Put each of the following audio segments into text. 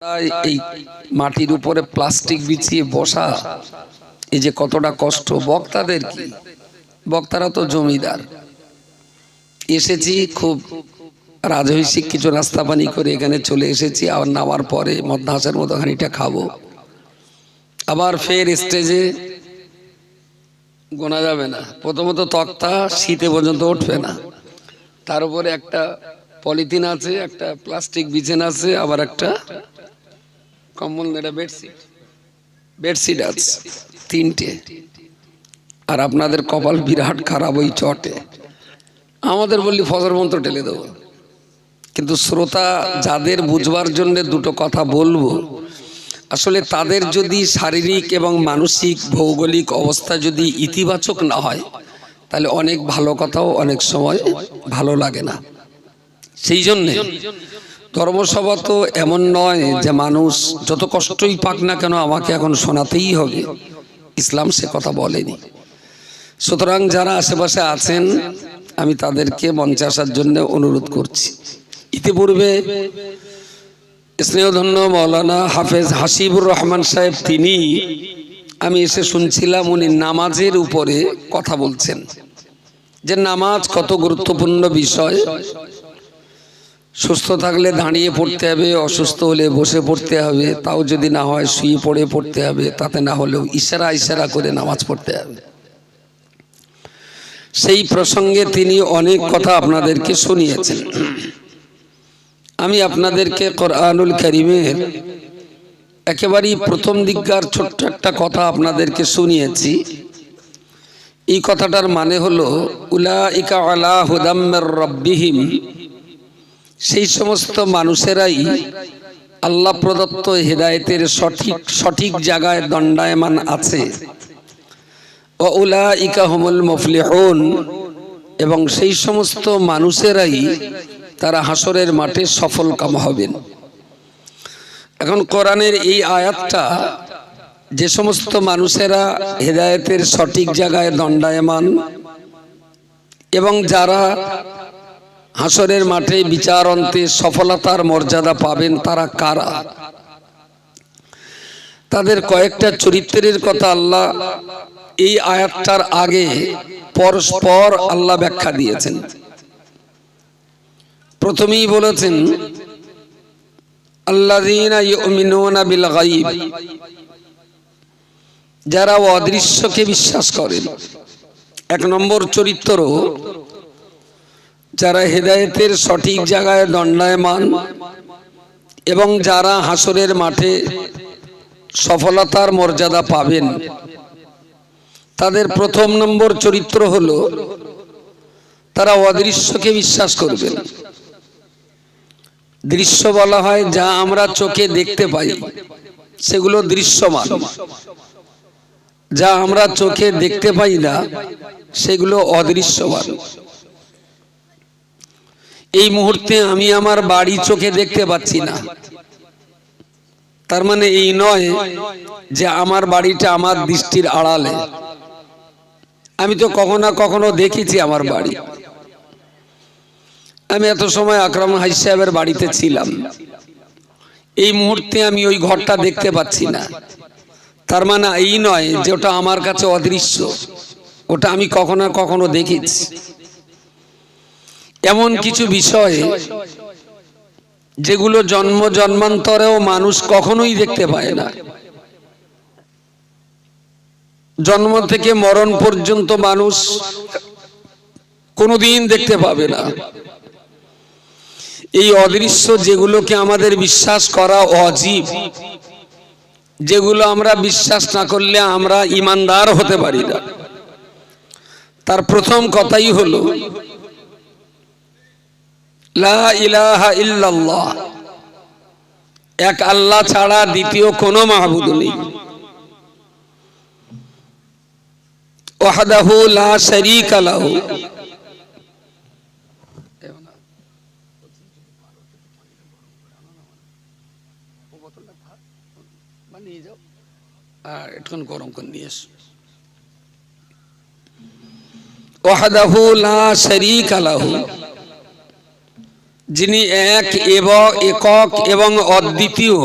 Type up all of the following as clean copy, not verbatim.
এই মাটির উপরে প্লাস্টিক বিছিয়ে বসা, এই যে কতটা কষ্ট বক্তাদের। কি বক্তারা তো জমিদার। এসেছি খুব রাজহৈশিক কিছু নাস্তা পানি করে এখানে চলে এসেছি। আবার নামার পরে মধ্যাহ্নের মতো খানিকটা খাবো, আবার ফের স্টেজে গোনা যাবে না। প্রথমত তক্তা শীতে পর্যন্ত উঠবে না, তার উপরে একটা পলিথিন আছে, একটা প্লাস্টিক বিছানা আছে, আবার একটা কম্বল, এটা বেডশিট আছে, তিনটে। আর আপনাদের কপাল বিরাট খারাপ, ওই চটে আমাদের বললি ফজর মন্ত্র ঢেলে দেবো। কিন্তু শ্রোতা যাদের বুঝবার জন্য দুটো কথা বলবো, আসলে তাদের যদি শারীরিক এবং মানসিক ভৌগোলিক অবস্থা যদি ইতিবাচক না হয়, তাহলে অনেক ভালো কথাও অনেক সময় ভালো লাগে না। সেই জন্যে ধর্মসভা তো এমন নয় যে মানুষ যত কষ্টই পাক না কেন আমাকে এখন শোনাতেই হবে, ইসলাম সে কথা বলেনি। সুতরাং যারা আশেপাশে আছেন আমি তাদেরকে মঞ্চে আসার জন্য অনুরোধ করছি। ইতিপূর্বে স্নেহধন্য মৌলানা হাফেজ হাসিবুর রহমান সাহেব, তিনি আমি এসে শুনছিলাম উনি নামাজের উপরে কথা বলছেন, যে নামাজ কত গুরুত্বপূর্ণ বিষয়। সুস্থ থাকলে দাঁড়িয়ে পড়তে হবে, অসুস্থ হলে বসে পড়তে হবে, তাও যদি না হয় শুয়ে পড়ে পড়তে হবে, তাতে না হলেও ইশারা করে নামাজ পড়তে হবে। সেই প্রসঙ্গে তিনি অনেক কথা আপনাদেরকে শুনিয়েছেন। আমি আপনাদেরকে কোরআনুল কারীমের একেবারেই প্রথম দিককার ছোট্ট একটা কথা আপনাদেরকে শুনিয়েছি। এই কথাটার মানে হলো উলাইকা আলা হুদাম মির রাব্বিহিম, সেই সমস্ত মানুষেরাই আল্লাহ প্রদত্ত হেদায়েতের সঠিক জায়গায় দণ্ডায়মান আছে। ওয়া উলাইকা হুমুল মুফলিহুন, এবং সেই সমস্ত মানুষেরাই তারা হাসরের মাঠে সফল কাম হবেন। এখন কোরআনের এই আয়াতটা, যে সমস্ত মানুষেরা হেদায়েতের সঠিক জায়গায় দণ্ডায়মান এবং যারা হাসরের মাঠে বিচার অন্তে সফলতার মর্যাদা পাবেন, তারা কারা? তাদের কয়েকটা চরিত্রের কথা আল্লাহ এই আয়াতটার আগে পরস্পর আল্লাহ ব্যাখ্যা দিয়েছেন। প্রথমেই বলেছেন আল্লাযীনা ইউমিনুনা বিল গায়ব, যারা অদৃশ্যকে বিশ্বাস করেন। এক নম্বর চরিত্র, যারা হেদায়েতের সঠিক জায়গায় দণ্ডায়মান এবং যারা হাসরের মাঠে সফলতার মর্যাদা পাবেন, তাদের প্রথম নম্বর চরিত্র হলো তারা অদৃশ্যকে বিশ্বাস করবেন। দৃশ্য বলা হয় যা আমরা চোখে দেখতে পাই, সেগুলো দৃশ্যমান। যা আমরা চোখে দেখতে পাই না, সেগুলো অদৃশ্যমান। এই মুহূর্তে আমি আমার বাড়ি চোখে দেখতে পাচ্ছি না, তার মানে এই নয় যে আমার বাড়িটা আমার দৃষ্টির আড়ালে। আমি তো কখনো কখনো দেখেছি আমার বাড়ি। আমি এত সময় আকরাম হাই সাহেবের বাড়িতে ছিলাম, এই মুহূর্তে আমি ওই ঘরটা দেখতে পাচ্ছি না, তার মানে এই নয় যে ওটা আমার কাছে অদৃশ্য, ওটা আমি কখনো কখনো দেখেছি। এমন কিছু বিষয় যেগুলো জন্ম জন্মান্তরেও মানুষ কখনোই দেখতে পায় না। জন্ম থেকে মরণ পর্যন্ত মানুষ কোনোদিন দেখতে পাবে না। এই অদৃশ্য যেগুলোকে আমাদের বিশ্বাস করা অজীব, যেগুলো আমরা বিশ্বাস না করলে আমরা ঈমানদার হতে পারি না, তার প্রথম কথাই হলো লা ইলাহা ইল্লাল্লাহ, এক আল্লাহ ছাড়া দ্বিতীয় কোনো মাহবুদ নেই। ওয়াহদাহু লা শারীকা লাহু, একটু গরম করে নিয়ে এসো। ওয়াহদাহু লা শারীকা লাহু, যিনি এক এবং একক এবং অদ্বিতীয়,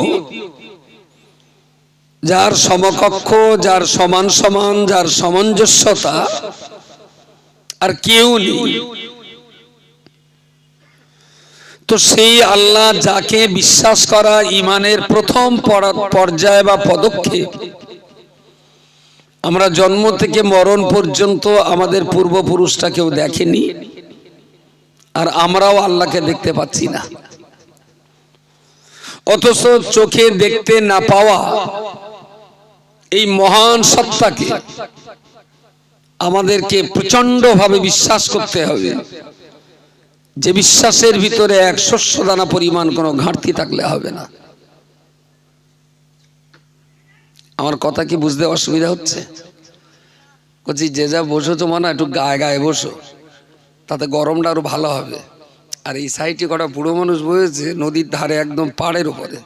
যার সমকক্ষ, যার সমান সমান, যার সামঞ্জস্যতা আর কেউ নেই। তো সেই আল্লাহ যাকে বিশ্বাস করা ঈমানের প্রথম পর্যায় বা পদক্ষেপ, আমরা জন্ম থেকে মরণ পর্যন্ত আমাদের পূর্বপুরুষরা কেউ দেখেনি, আর আমরাও আল্লাহকে দেখতে পাচ্ছি না। অথচ চোখে দেখতে না পাওয়া এই মহান সত্তাকে আমাদেরকে প্রচন্ডভাবে বিশ্বাস করতে হবে, যে বিশ্বাসের ভিতরে এক শস্য দানা পরিমাণ কোনো ঘাটতি থাকলে হবে না। আমার কথা কি বুঝতে অসুবিধা হচ্ছে? বলছি যে যা বসো তো মনে একটু গায়ে গায়ে বসো, তাতে গরমটা আরো ভালো হবে। আর এই সাইডে কটা বুড়ো মানুষ বসেছে নদীর ধারে, একদম পাড়ের উপরে,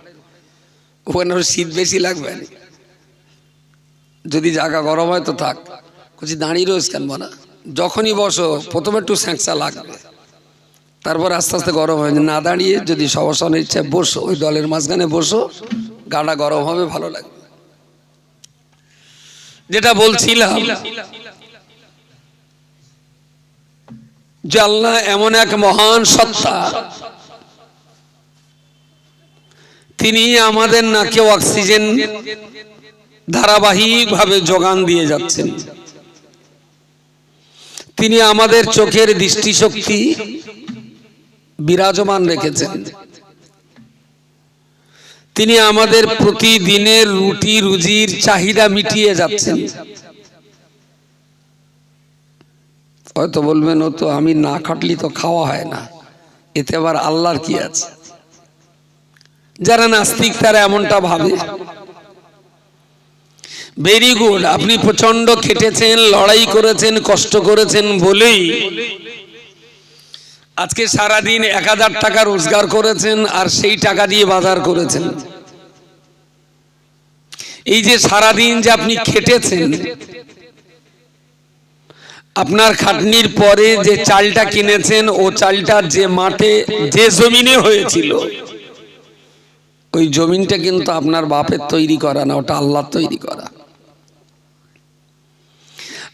ওখানে আরো শীত বেশি লাগবে না। যদি জায়গা গরম হয় তো থাক। বলছি দাঁড়িয়ে রয়েছে কেন না, যখনই বসো প্রথমে একটু স্যাঁকসা লাগবে, তারপর আস্তে আস্তে গরম হয়। না দাঁড়িয়ে যদি সবসানের ইচ্ছা বসো, ওই দলের মাঝখানে বসো, গাটা গরম হবে, ভালো লাগবে। যেটা বলছিলাম যে আল্লাহ এমন এক মহান সত্তা, তিনি আমাদের নাকে অক্সিজেন ধারাবাহিকভাবে যোগান দিয়ে যাচ্ছেন। তিনি আমাদের চোখের দৃষ্টিশক্তি বিরাজমান রেখেছেন। তিনি আমাদের প্রতিদিনের রুটি রুজির চাহিদা মিটিয়ে যাচ্ছেন। হয়তো বলবেন ও তো আমি না খাটলি তো খাওয়া হয় না, এতে আবার আল্লাহর কি আছে? যারা নাস্তিক তারা এমনটা ভাবে। ভেরি গুড, আপনি প্রচন্ড খেটেছেন, লড়াই করেছেন, কষ্ট করেছেন বলেই আজকে সারাদিন 1000 টাকা রোজগার করেছেন, আর সেই টাকা দিয়ে বাজার করেছেন। এই যে সারাদিন যে আপনি খেটেছেন, আপনার খাটনির পরে যে চালটা কিনেছেন, ও চালটা যে মাঠে যে জমিনে হয়েছিল, ওই জমিনটা কিন্তু আপনার বাপের তৈরি করা না, ওটা আল্লাহর তৈরি করা।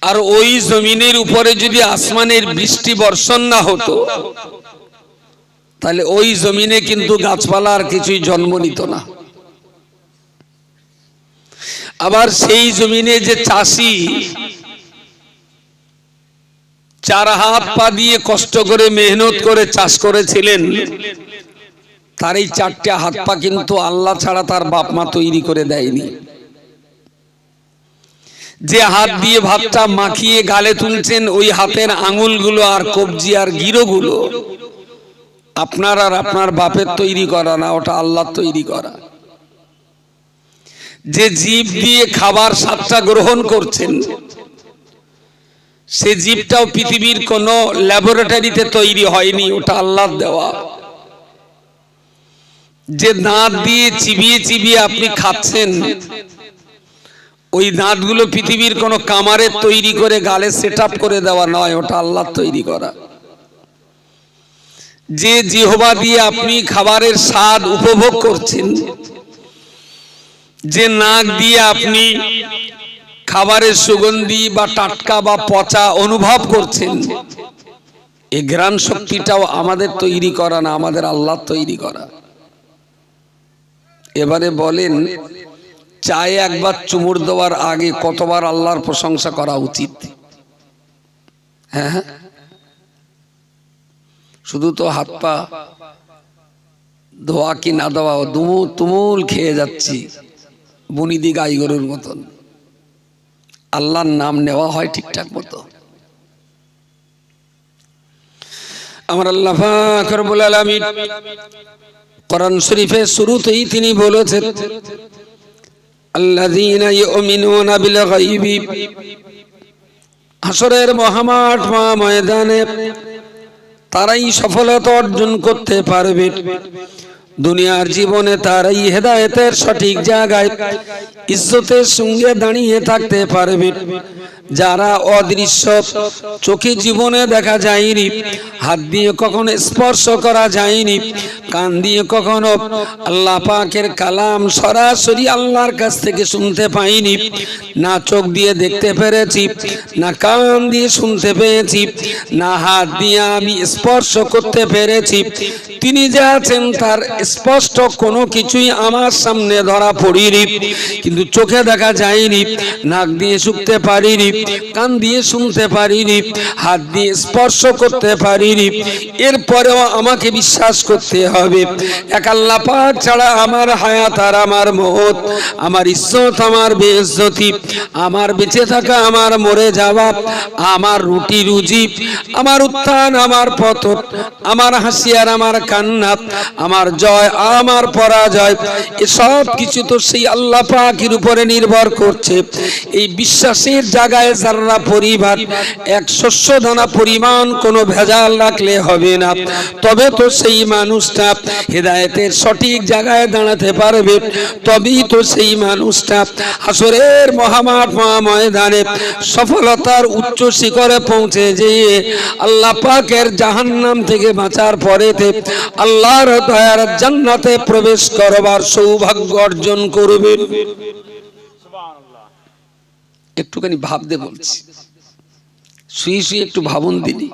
আর ওই জমিনের উপরে যদি আসমানের বৃষ্টি বর্ষণ না হতো, তাহলে ওই জমিনে কিন্তু গাছপালা আর কিছুই জন্ম নিত না। আবার সেই জমিনে যে চাষি 4 হাত পা দিয়ে কষ্ট করে মেহনত করে চাষ করেছিলেন, তার এই 4টে হাত পা কিন্তু আল্লাহ ছাড়া তার বাপ মা তৈরি করে দেয়নি। যে হাত দিয়ে ভাতটা মাখিয়ে গালে তুলছেন, ওই হাতের আঙুলগুলো আর কবজি আর গিরোগুলো আপনার আর আপনার বাপের তৈরি করা না, ওটা আল্লাহর তৈরি করা। যে জীব দিয়ে খাবার স্বাদটা গ্রহণ করছেন, সে জীবটাও পৃথিবীর কোন ল্যাবরেটরিতে তৈরি হয়নি, ওটা আল্লাহর দেওয়া। যে দাঁত দিয়ে চিবিয়ে চিবিয়ে আপনি খাচ্ছেন, ওই দাঁতগুলো পৃথিবীর কোন কামারে তৈরি করে গালে সেট আপ করে দেওয়া নয়, ওটা আল্লাহর তৈরি করা। যে জিহ্বা দিয়ে আপনি খাবারের স্বাদ উপভোগ করছেন, যে নাক দিয়ে আপনি খাবারের সুগন্ধি বা টাটকা বা পচা অনুভব করছেন, এই ঘ্রাণ শক্তিটাও আমাদের তৈরি করা না, আমাদের আল্লাহর তৈরি করা। এবারে বলেন, চায়ে একবার চুমুর দেওয়ার আগে কতবার আল্লাহর প্রশংসা করা উচিত? হ্যাঁ, শুধু তো হাত পা ধোয়া কি না দেওয়া, তুমুল খেয়ে যাচ্ছি বুনিদি গাই গরুর মতন। আল্লাহর নাম নেওয়া হয় ঠিকঠাক মতো? আমার আল্লাহ পাক রব্বুল আলামিন কোরআন শরীফের শুরুতেই তিনি বলেছেন, আল্লাযীনা ইউমিনুনা বিল গায়বি। হাসরের মহামাঠ ময়দানে তারাই সফলতা অর্জন করতে পারবে। দুনিয়ার জীবনে তারাই হেদায়েতের সঠিক জায়গায় ইজ্জতের সঙ্গে দাঁড়িয়ে থাকতে পারবে, যারা অদৃশ্য, চোখে জীবনে দেখা যায়নি, হাত দিয়ে কখনো স্পর্শ করা যায়নি, কান দিয়ে কখনো আল্লাহ পাকের কালাম সরাসরি আল্লাহর কাছ থেকে শুনতে পাইনি, না চোখ দিয়ে দেখতে পেরেছি, না কান দিয়ে শুনতে পেয়েছি, না হাত দিয়ে আমি স্পর্শ করতে পেরেছি, তিনি যে আছেন তার স্পষ্ট কোনো কিছুই আমার সামনে ধরা পড়িনি। কিন্তু চোখে দেখা যায়নি, নাক দিয়ে শুনতে পারিনি, কান দিয়ে শুনতে পারিনি, হাত দিয়ে স্পর্শ করতে পারিনি, এরপরেও আমাকে বিশ্বাস করতে হবে এক আল্লাহ পাক ছাড়া আমার হায়াত আর আমার মওত, আমার ইজ্জত আমার বেইজ্জতি, আমার বেঁচে থাকা আমার মরে যাওয়া, আমার রুটি রুজি, আমার উত্থান আমার পতন, আমার হাসি আর আমার কান্না, আমার জয় আমার পরাজয়, এসব কিছু তো সেই আল্লাহ পাকের উপরে নির্ভর করছে। এই বিশ্বাসের জায়গায় যারা পরিবার এক শস্য দানা পরিমাণ কোনো ভেজাল রাখলে হবে না, তবে তো সেই মানুষটা হেদায়েতের সঠিক জায়গায় দাঁড়াতে পারবে, তবেই তো সেই মানুষটা হাসরের মহামাঠ ময়দানে সফলতার উচ্চ শিখরে পৌঁছে যেয়ে আল্লাহ পাকের জাহান্নাম থেকে বাঁচার পরেতে আল্লাহর দয়ার জান্নাতে প্রবেশ করবার সৌভাগ্য অর্জন করবে। একটুখানি ভাবতে বলছি, শুয়ে শুয়ে একটু ভাবুন দিনি,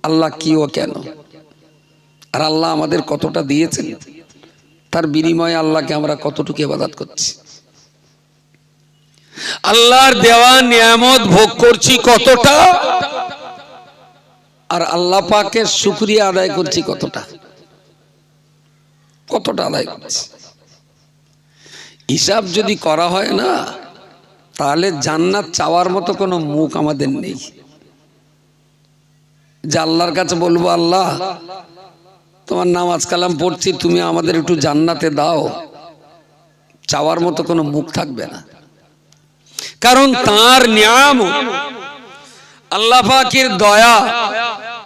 আল্লাহ কি ও কেন, আর আল্লাহ আমাদের কতটা দিয়েছেন, তার বিনিময়ে আল্লাহকে আমরা কতটুকু ইবাদত করছি, আল্লাহর দেওয়া নিয়ামত ভোগ করছি কতটা, আর আল্লাহ পাকের শুকরিয়া আদায় করছি কতটা, কতটা আদায় করছি। হিসাব যদি করা হয় না, তাহলে জান্নাত চাওয়ার মতো কোনো মুখ আমাদের নেই যে আল্লাহর কাছে বলবো আল্লাহ তোমার নামাজ কালাম পড়ছি, তুমি আমাদের একটু জান্নাতে দাও, চাওয়ার মতো কোনো মুখ থাকবে না। কারণ তার নিয়ামত, আল্লাহ পাকের দয়া,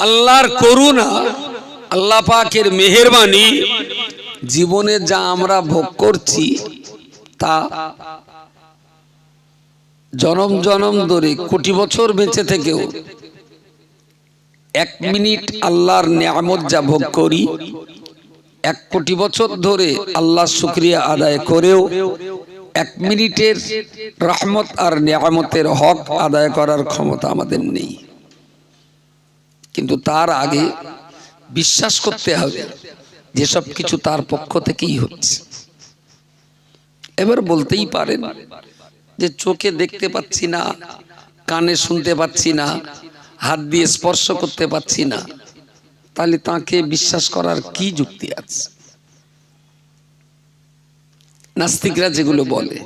আল্লাহর করুণা, আল্লাহ পাকের মেহেরবানি, জীবনে যা আমরা ভোগ করছি তা জনম জনম ধরে কোটি বছর বেঁচে থেকেও এক মিনিট আল্লাহর নিয়ামত যা ভোগ করি, 1 কোটি বছর ধরে আল্লাহর শুকরিয়া আদায় করেও 1 মিনিটের রহমত আর নিয়ামতের হক আদায় করার ক্ষমতা আমাদের নেই। কিন্তু তার আগে বিশ্বাস করতে হবে যে সব কিছু তার পক্ষ থেকেই হচ্ছে। এবার বলতেই পারেন যে চোখে দেখতে পাচ্ছি না, কানে শুনতে পাচ্ছি না, হাত দিয়ে স্পর্শ করতে পাচ্ছি না, তাহলে তাকে বিশ্বাস করার কি যুক্তি আছে? নাস্তিকরা যেগুলো বলে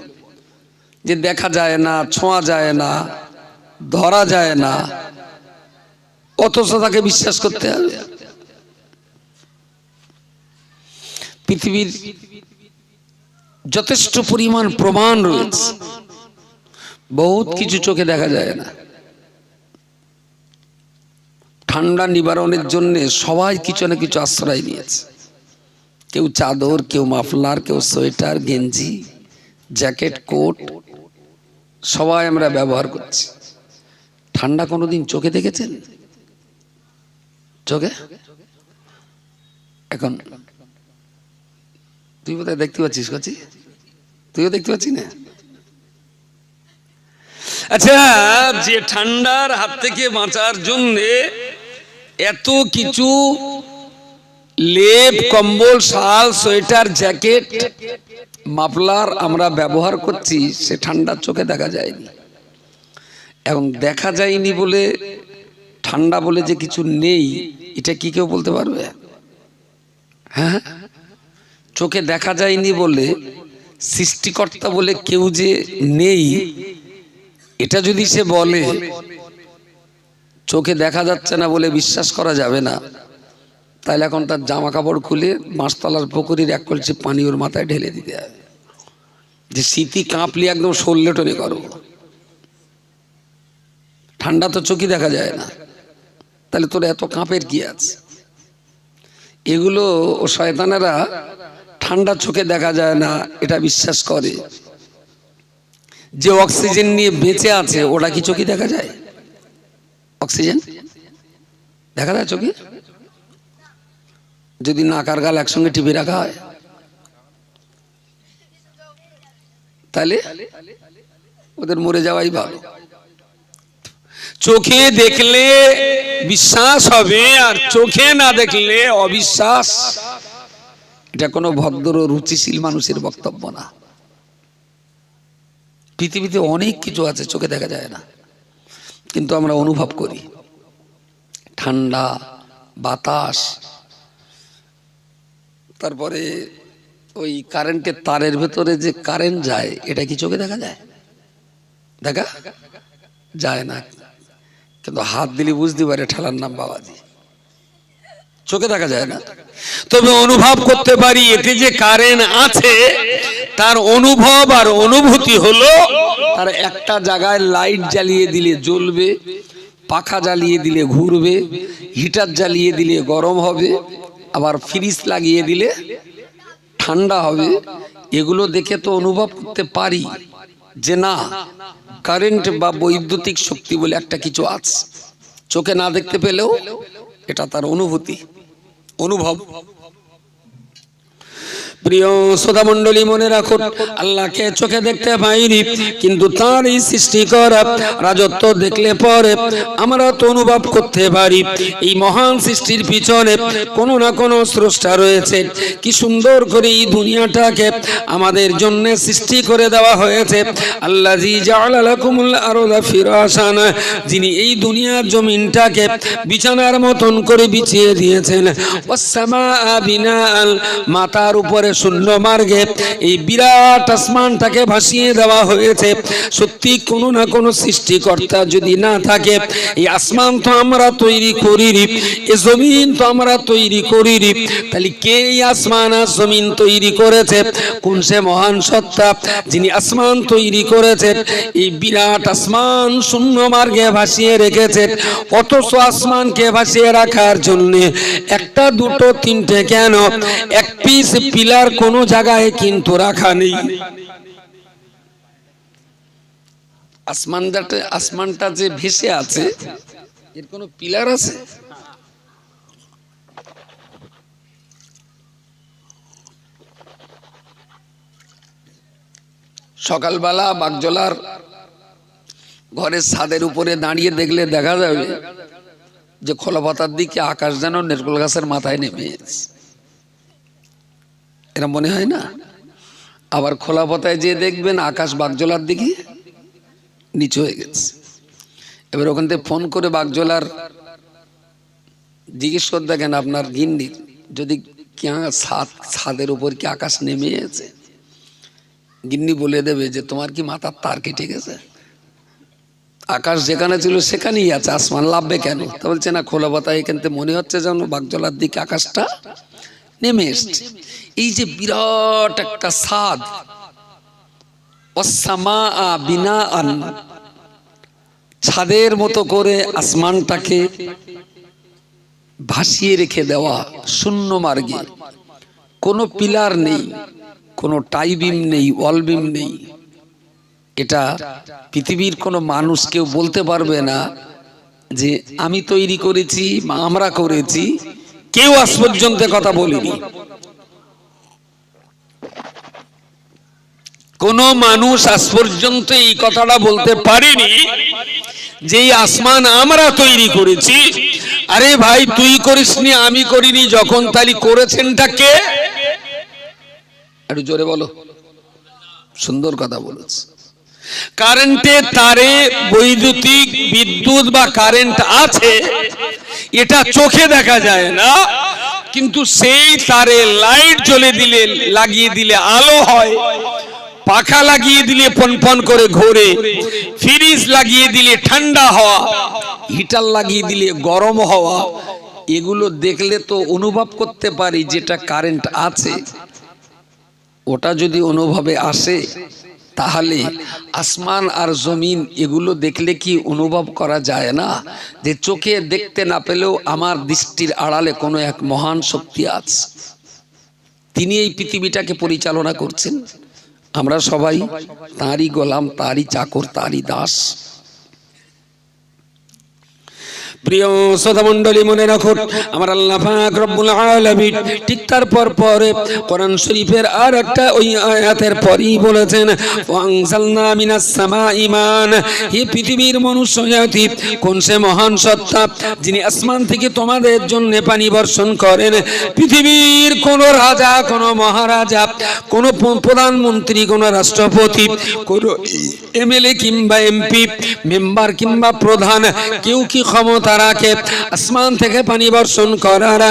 যে দেখা যায় না, ছোঁয়া যায় না, ধরা যায় না, অথচ তাকে বিশ্বাস করতে হবে। পৃথিবীর যথেষ্ট পরিমাণ প্রমাণ রয়েছে, বহুত কিছু চোখে দেখা যায় না। ঠান্ডা নিবারণের জন্য সবাই কিছু না কিছু আশ্রয় নিয়েছে, কেউ চাদর, কেউ মাফলার, কেউ সোয়েটার, গেঞ্জি, জ্যাকেট, কোট, সবাই আমরা ব্যবহার করছি। ঠান্ডা কোনোদিন চোখে দেখেছেন? চোখে এখন তুই বোধহয় দেখতে পাচ্ছিস, কচি তুইও দেখতে পাচ্ছিস না? আচ্ছা, যে ঠান্ডার হাত থেকে বাঁচার জন্য এত কিছু লেপ, কম্বল, শাল, সোয়েটার, জ্যাকেট, মাফলার আমরা ব্যবহার করছি, সে ঠান্ডা চোখে দেখা যায়নি। এখন দেখা যায়নি বলে ঠান্ডা বলে যে কিছু নেই, এটা কি কেউ বলতে পারবে? হ্যাঁ, চোখে দেখা যায়নি বলে সৃষ্টিকর্তা বলে কেউ যে নেই, এটা যদি সে বলে, চোখে দেখা যাচ্ছে না বলে বিশ্বাস করা যাবে না, তাহলে এখন তার জামা কাপড় খুলে মাছতলার পুকুরের 1 কলসি পানি ওর মাথায় ঢেলে দিতে হবে, যে শীতি কাঁপলি একদম সরলে টনে করো। ঠান্ডা তো চোখে দেখা যায় না, তাহলে তোর এত কাঁপের কি আছে? এগুলো ও শয়তানেরা ঠান্ডা চোখে দেখা যায় না এটা বিশ্বাস করে, যে অক্সিজেন নিয়ে বেঁচে আছে ওটা কি চোখে দেখা যায়? অক্সিজেন দেখা যায় চোখে? যদি নাক আর গাল একসঙ্গে টিপে রাখা হয় তাহলে ওদের মরে যাওয়াই ভালো। চোখে দেখলে বিশ্বাস হবে আর চোখে না দেখলে অবিশ্বাস। এটা কোনো ভদ্র রুচিশীল মানুষের বক্তব্য না। পৃথিবীতে অনেক কিছু আছে চোখে দেখা যায় না, কিন্তু আমরা অনুভব করি। ঠান্ডা বাতাস, তারপরে ওই কারেন্টের তারের ভেতরে যে কারেন্ট যায়, এটা কি চোখে দেখা যায়? দেখা যায় না, কিন্তু হাত দিলে বুঝতে পারে ঠেলার নাম বাবাজি। চোখে দেখা যায় না, তবে অনুভব করতে পারি এতে যে কারেন্ট আছে। তার অনুভব আর অনুভূতি হলো তার একটা জায়গায় লাইট জ্বালিয়ে দিলে জ্বলবে, পাখা জ্বালিয়ে দিলে ঘুরবে, হিটার জ্বালিয়ে দিলে গরম হবে, আবার ফ্রিজ লাগিয়ে দিলে ঠান্ডা হবে। এগুলো দেখে তো অনুভব করতে পারি যে না, কারেন্ট বা বৈদ্যুতিক শক্তি বলে একটা কিছু আছে। চোখে না দেখতে পেলেও এটা তার অনুভূতি, অনুভব। প্রিয় শ্রোতা মণ্ডলী, মনে রাখুন, আল্লাহকে চোখে দেখতে পাইনি, কিন্তু তার এই সৃষ্টি করা রাজত্ব দেখলে পরে আমরা তো অনুভব করতে পারি এই মহান সৃষ্টির পিছনে কোনো না কোনো স্রষ্টা রয়েছে। কি সুন্দর করে এই দুনিয়াটাকে আমাদের জন্য সৃষ্টি করে দেওয়া হয়েছে। আল্লাযী জাআলা লাকুমুল আরদা ফিরাশান, যিনি এই দুনিয়ার জমিনটাকে বিছানার মতন করে বিছিয়ে দিয়েছেন। ওয়াস সামাআ বিনাআন, মাথার উপরে শূন্য মার্গে এই বিরাট আসমানটাকে ভাসিয়ে দেওয়া হয়েছে। সত্যি কোনো না কোনো সৃষ্টিকর্তা যদি না থাকে, এই আসমান তো আমরা তৈরি করিনি, এই জমিন তো আমরা তৈরি করিনি, তাহলে কে এই আসমান আর জমিন তৈরি করেছে? কোন সে মহান সত্তা যিনি আসমান তৈরি করেছে, এই বিরাট আসমান শূন্য মার্গে ভাসিয়ে রেখেছে। অথচ আসমানকে ভাসিয়ে রাখার জন্য একটা দুটো তিনটে কেন, এক পিস পিলার কোন জায়গায় কিন্তু রাখা নেই। আসমানটা যে ভেসে আছে, এর কোন পিলার আছে? সকালবেলা বাগজলার ঘরের ছাদের উপরে দাঁড়িয়ে দেখলে দেখা যাবে যে খোলা পাতার দিকে আকাশ যেন নেরকোল গাছের মাথায় নেমে এসেছে, এরা মনে হয় না? আবার খোলা পাতায় যে দেখবেন আকাশ বাগজলার দিকে নিচু হয়ে গেছে। এবার ওখান থেকে ফোন করে বাগজলার জিজ্ঞেস করে দেখেন আপনার গিন্নি, যদি ছাদের উপর কি আকাশ নেমে এসেছে, গিন্নি বলে দেবে যে তোমার কি মাথার তার কেটে গেছে? আকাশ যেখানে ছিল সেখানেই আছে, আসমান লাভবে কেন? তা বলছে না, খোলা পাতায় এখান থেকে মনে হচ্ছে যেন বাগজলার দিকে আকাশটা নেমে এসছে। এই যে বিরাট একটা ছাদ, ওয়াসসামাআ বিনাআন, ছাদের মতো করে আসমানটাকে ভাসিয়ে রেখে দেওয়া শূন্য মার্গে, কোনো পিলার নেই, কোনো টাই বিম নেই, ওয়াল বিম নেই। এটা পৃথিবীর কোনো মানুষ কেউ বলতে পারবে না যে আমি তৈরি করেছি বা আমরা করেছি। কেউ আজ পর্যন্ত কথা বলেনি। কোন মানুষ আজ পর্যন্ত এই কথাটা বলতে পারেনি যে এই আসমান আমরা তৈরি করেছি। আরে ভাই, তুই করিসনি, আমি করিনি যখন, তালি করেছেনটা কে? একটু জোরে বলো। সুন্দর কথা বলেছে। কারেন্টে তারে বৈদ্যুতিক বিদ্যুৎ বা কারেন্ট আছে, এটা চোখে দেখা যায় না, কিন্তু সেই তারে লাইট জ্বলে দিলে, লাগিয়ে দিলে আলো হয়, পাখা লাগিয়ে দিলে পনপন করে ঘোরে, ফ্রিজ লাগিয়ে দিলে ঠান্ডা হওয়া, হিটার লাগিয়ে দিলে গরম হওয়া। এগুলো দেখলে তো অনুভব করতে পারি যেটা কারেন্ট আছে। ওটা যদি অনুভবে আসে, তাহলে আসমান আর জমিন এগুলো দেখলে কি অনুভব করা যায় না যে চোখে দেখতে না পেলেও আমার দৃষ্টির আড়ালে কোনো এক মহান শক্তি আছে, তিনি এই পৃথিবীটাকে পরিচালনা করছেন। আমরা সবাই তাঁরই গোলাম, তাঁরই চাকর, তাঁরই দাস। প্রিয় শ্রোতা মণ্ডলী, মনে রাখুন আমার আল্লাহ পাক রব্বুল আলামিন ঠিক তার পরে কোরআন শরীফের আর একটা ওই আয়াতের পরই বলেছেন, ওয়ানজালনা মিনাস সামাই মান। হে পৃথিবীর মনুষ্য জাতি, কোন সে মহান সত্তা যিনি আসমান থেকে তোমাদের জন্য পানি বর্ষণ করেন। পৃথিবীর কোন রাজা, কোন মহারাজা, কোন প্রধানমন্ত্রী, কোন রাষ্ট্রপতি, কোন এমএলএ কিংবা এমপি, মেম্বার কিংবা প্রধান, কেউ কি ক্ষমতা রাখে আসমান থেকে পানি বর্ষণ করার?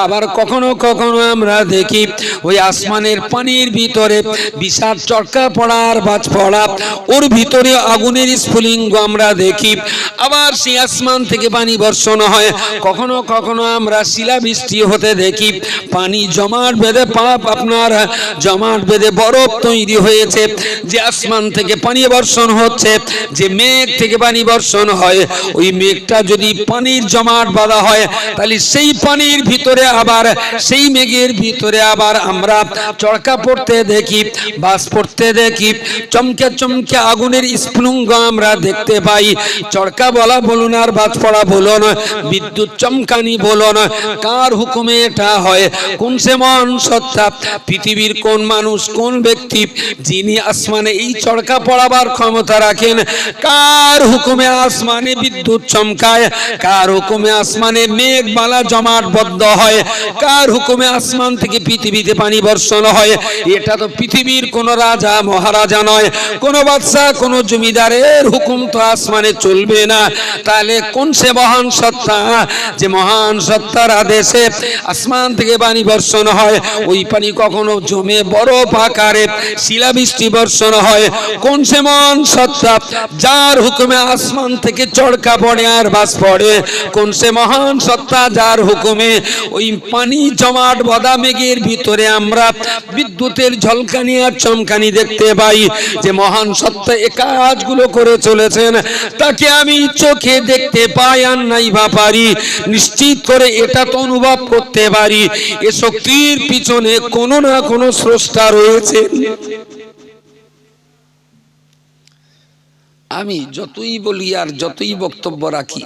আবার কখনো কখনো আমরা দেখি ওই আসমানের পানির ভিতরে বিশাল চরকা পড়ার বাজ পড়া, ওর ভিতরে আগুনের স্ফুলিঙ্গ আমরা দেখি। আবার সেই আসমান থেকে পানি বর্ষণ হয়, কখনো কখনো আমরা শিলাবৃষ্টি হতে দেখি। পানি জমাট বেঁধে জমাট বেঁধে বরফ তৈরি হয়েছে। যে আসমান থেকে পানি বর্ষণ হচ্ছে, যে মেঘ থেকে পানি বর্ষণ হয়, ওই মেঘটা যদি পানির জমাট বাঁধা হয়, তাহলে সেই পানির ভিতরে আবার, সেই মেঘের ভিতরে আবার আমরা চরকা পড়তে দেখি, বাস পড়তে দেখি, চমকে চমকে আগুনের স্ফুলিঙ্গ আমরা দেখতে পাই। চরকা বলা বলুন আর বাজ পড়া বলুন, বিদ্যুৎ চমকানি বলুন, কার হুকুমে এটা হয়? কোন সে মহান সত্তা, পৃথিবীর কোন মানুষ, কোন ব্যক্তি যিনি আসমানে এই চরকা পড়াবার ক্ষমতা রাখেন? কার হুকুমে আসমানে বিদ্যুৎ চমকায়? কার হুকুমে আসমানে মেঘমালা জমাটবদ্ধ হয়? কার হুকুমে আসমান থেকে পৃথিবীতে পানি বর্ষণ হয়? এটা তো পৃথিবীর কোন রাজা মহারাজা নয়, কোন বাদশা, কোন জমিদারের হুকুম তো আসমানে চলবে না। তাহলে কোন সে মহান সত্তা, যে মহান সত্তার আদেশে আসমান থেকে পানি বর্ষণ হয়? ওই পানি কখনো জমে বরফ আকারে শিলাবৃষ্টি বর্ষণ হয়। কোন সে মহান সত্তা, যার হুকুমে আসমান থেকে চড়কা পড়ে আর বাস পড়ে? কোন সে মহান সত্তা, যার হুকুমে ওই পানি জমাট বাঁধা মেঘের ভিতরে আমরা বিদ্যুতের ঝলকানি আর চমকানি দেখতে পাই? যে মহান সত্তা এ কাজগুলো করে চলেছেন, তাকে আমি চোখে দেখতে পাই আর নাই বা পারি, নিশ্চিত করে এটা তো অনুভব করতে পারি, এ শক্তির পিছনে কোনো না কোনো স্রষ্টা রয়েছে। আমি যতই বলি আর যতই বক্তব্য রাখি,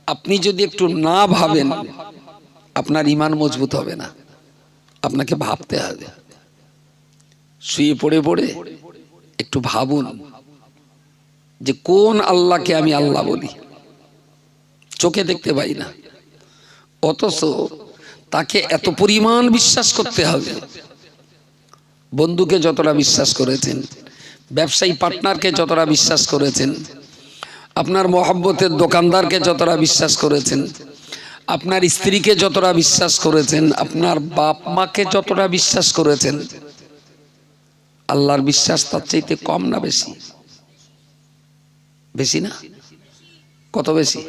আপনি যদি একটু না ভাবেন, আপনার ঈমান মজবুত হবে না। আপনাকে ভাবতে হবে। শুয়ে পড়ে পড়ে একটু ভাবুন যে কোন আল্লাহকে আমি আল্লাহ বলি, চোখে দেখতে পাই না, অথচ তাকে এত পরিমাণ বিশ্বাস করতে হবে। বন্ধুকে যতটা বিশ্বাস করেছেন, ব্যবসায়ী পার্টনারকে যতটা বিশ্বাস করেছেন, আপনার মহব্বতের দোকানদারকে যতটা বিশ্বাস করেছেন, আপনার স্ত্রীকে যতটা বিশ্বাস করেছেন, আপনার বাপ মাকে যতটা বিশ্বাস করেছেন, আল্লাহর বিশ্বাস তার চাইতে কম না বেশি? বেশি না? কত বেশি?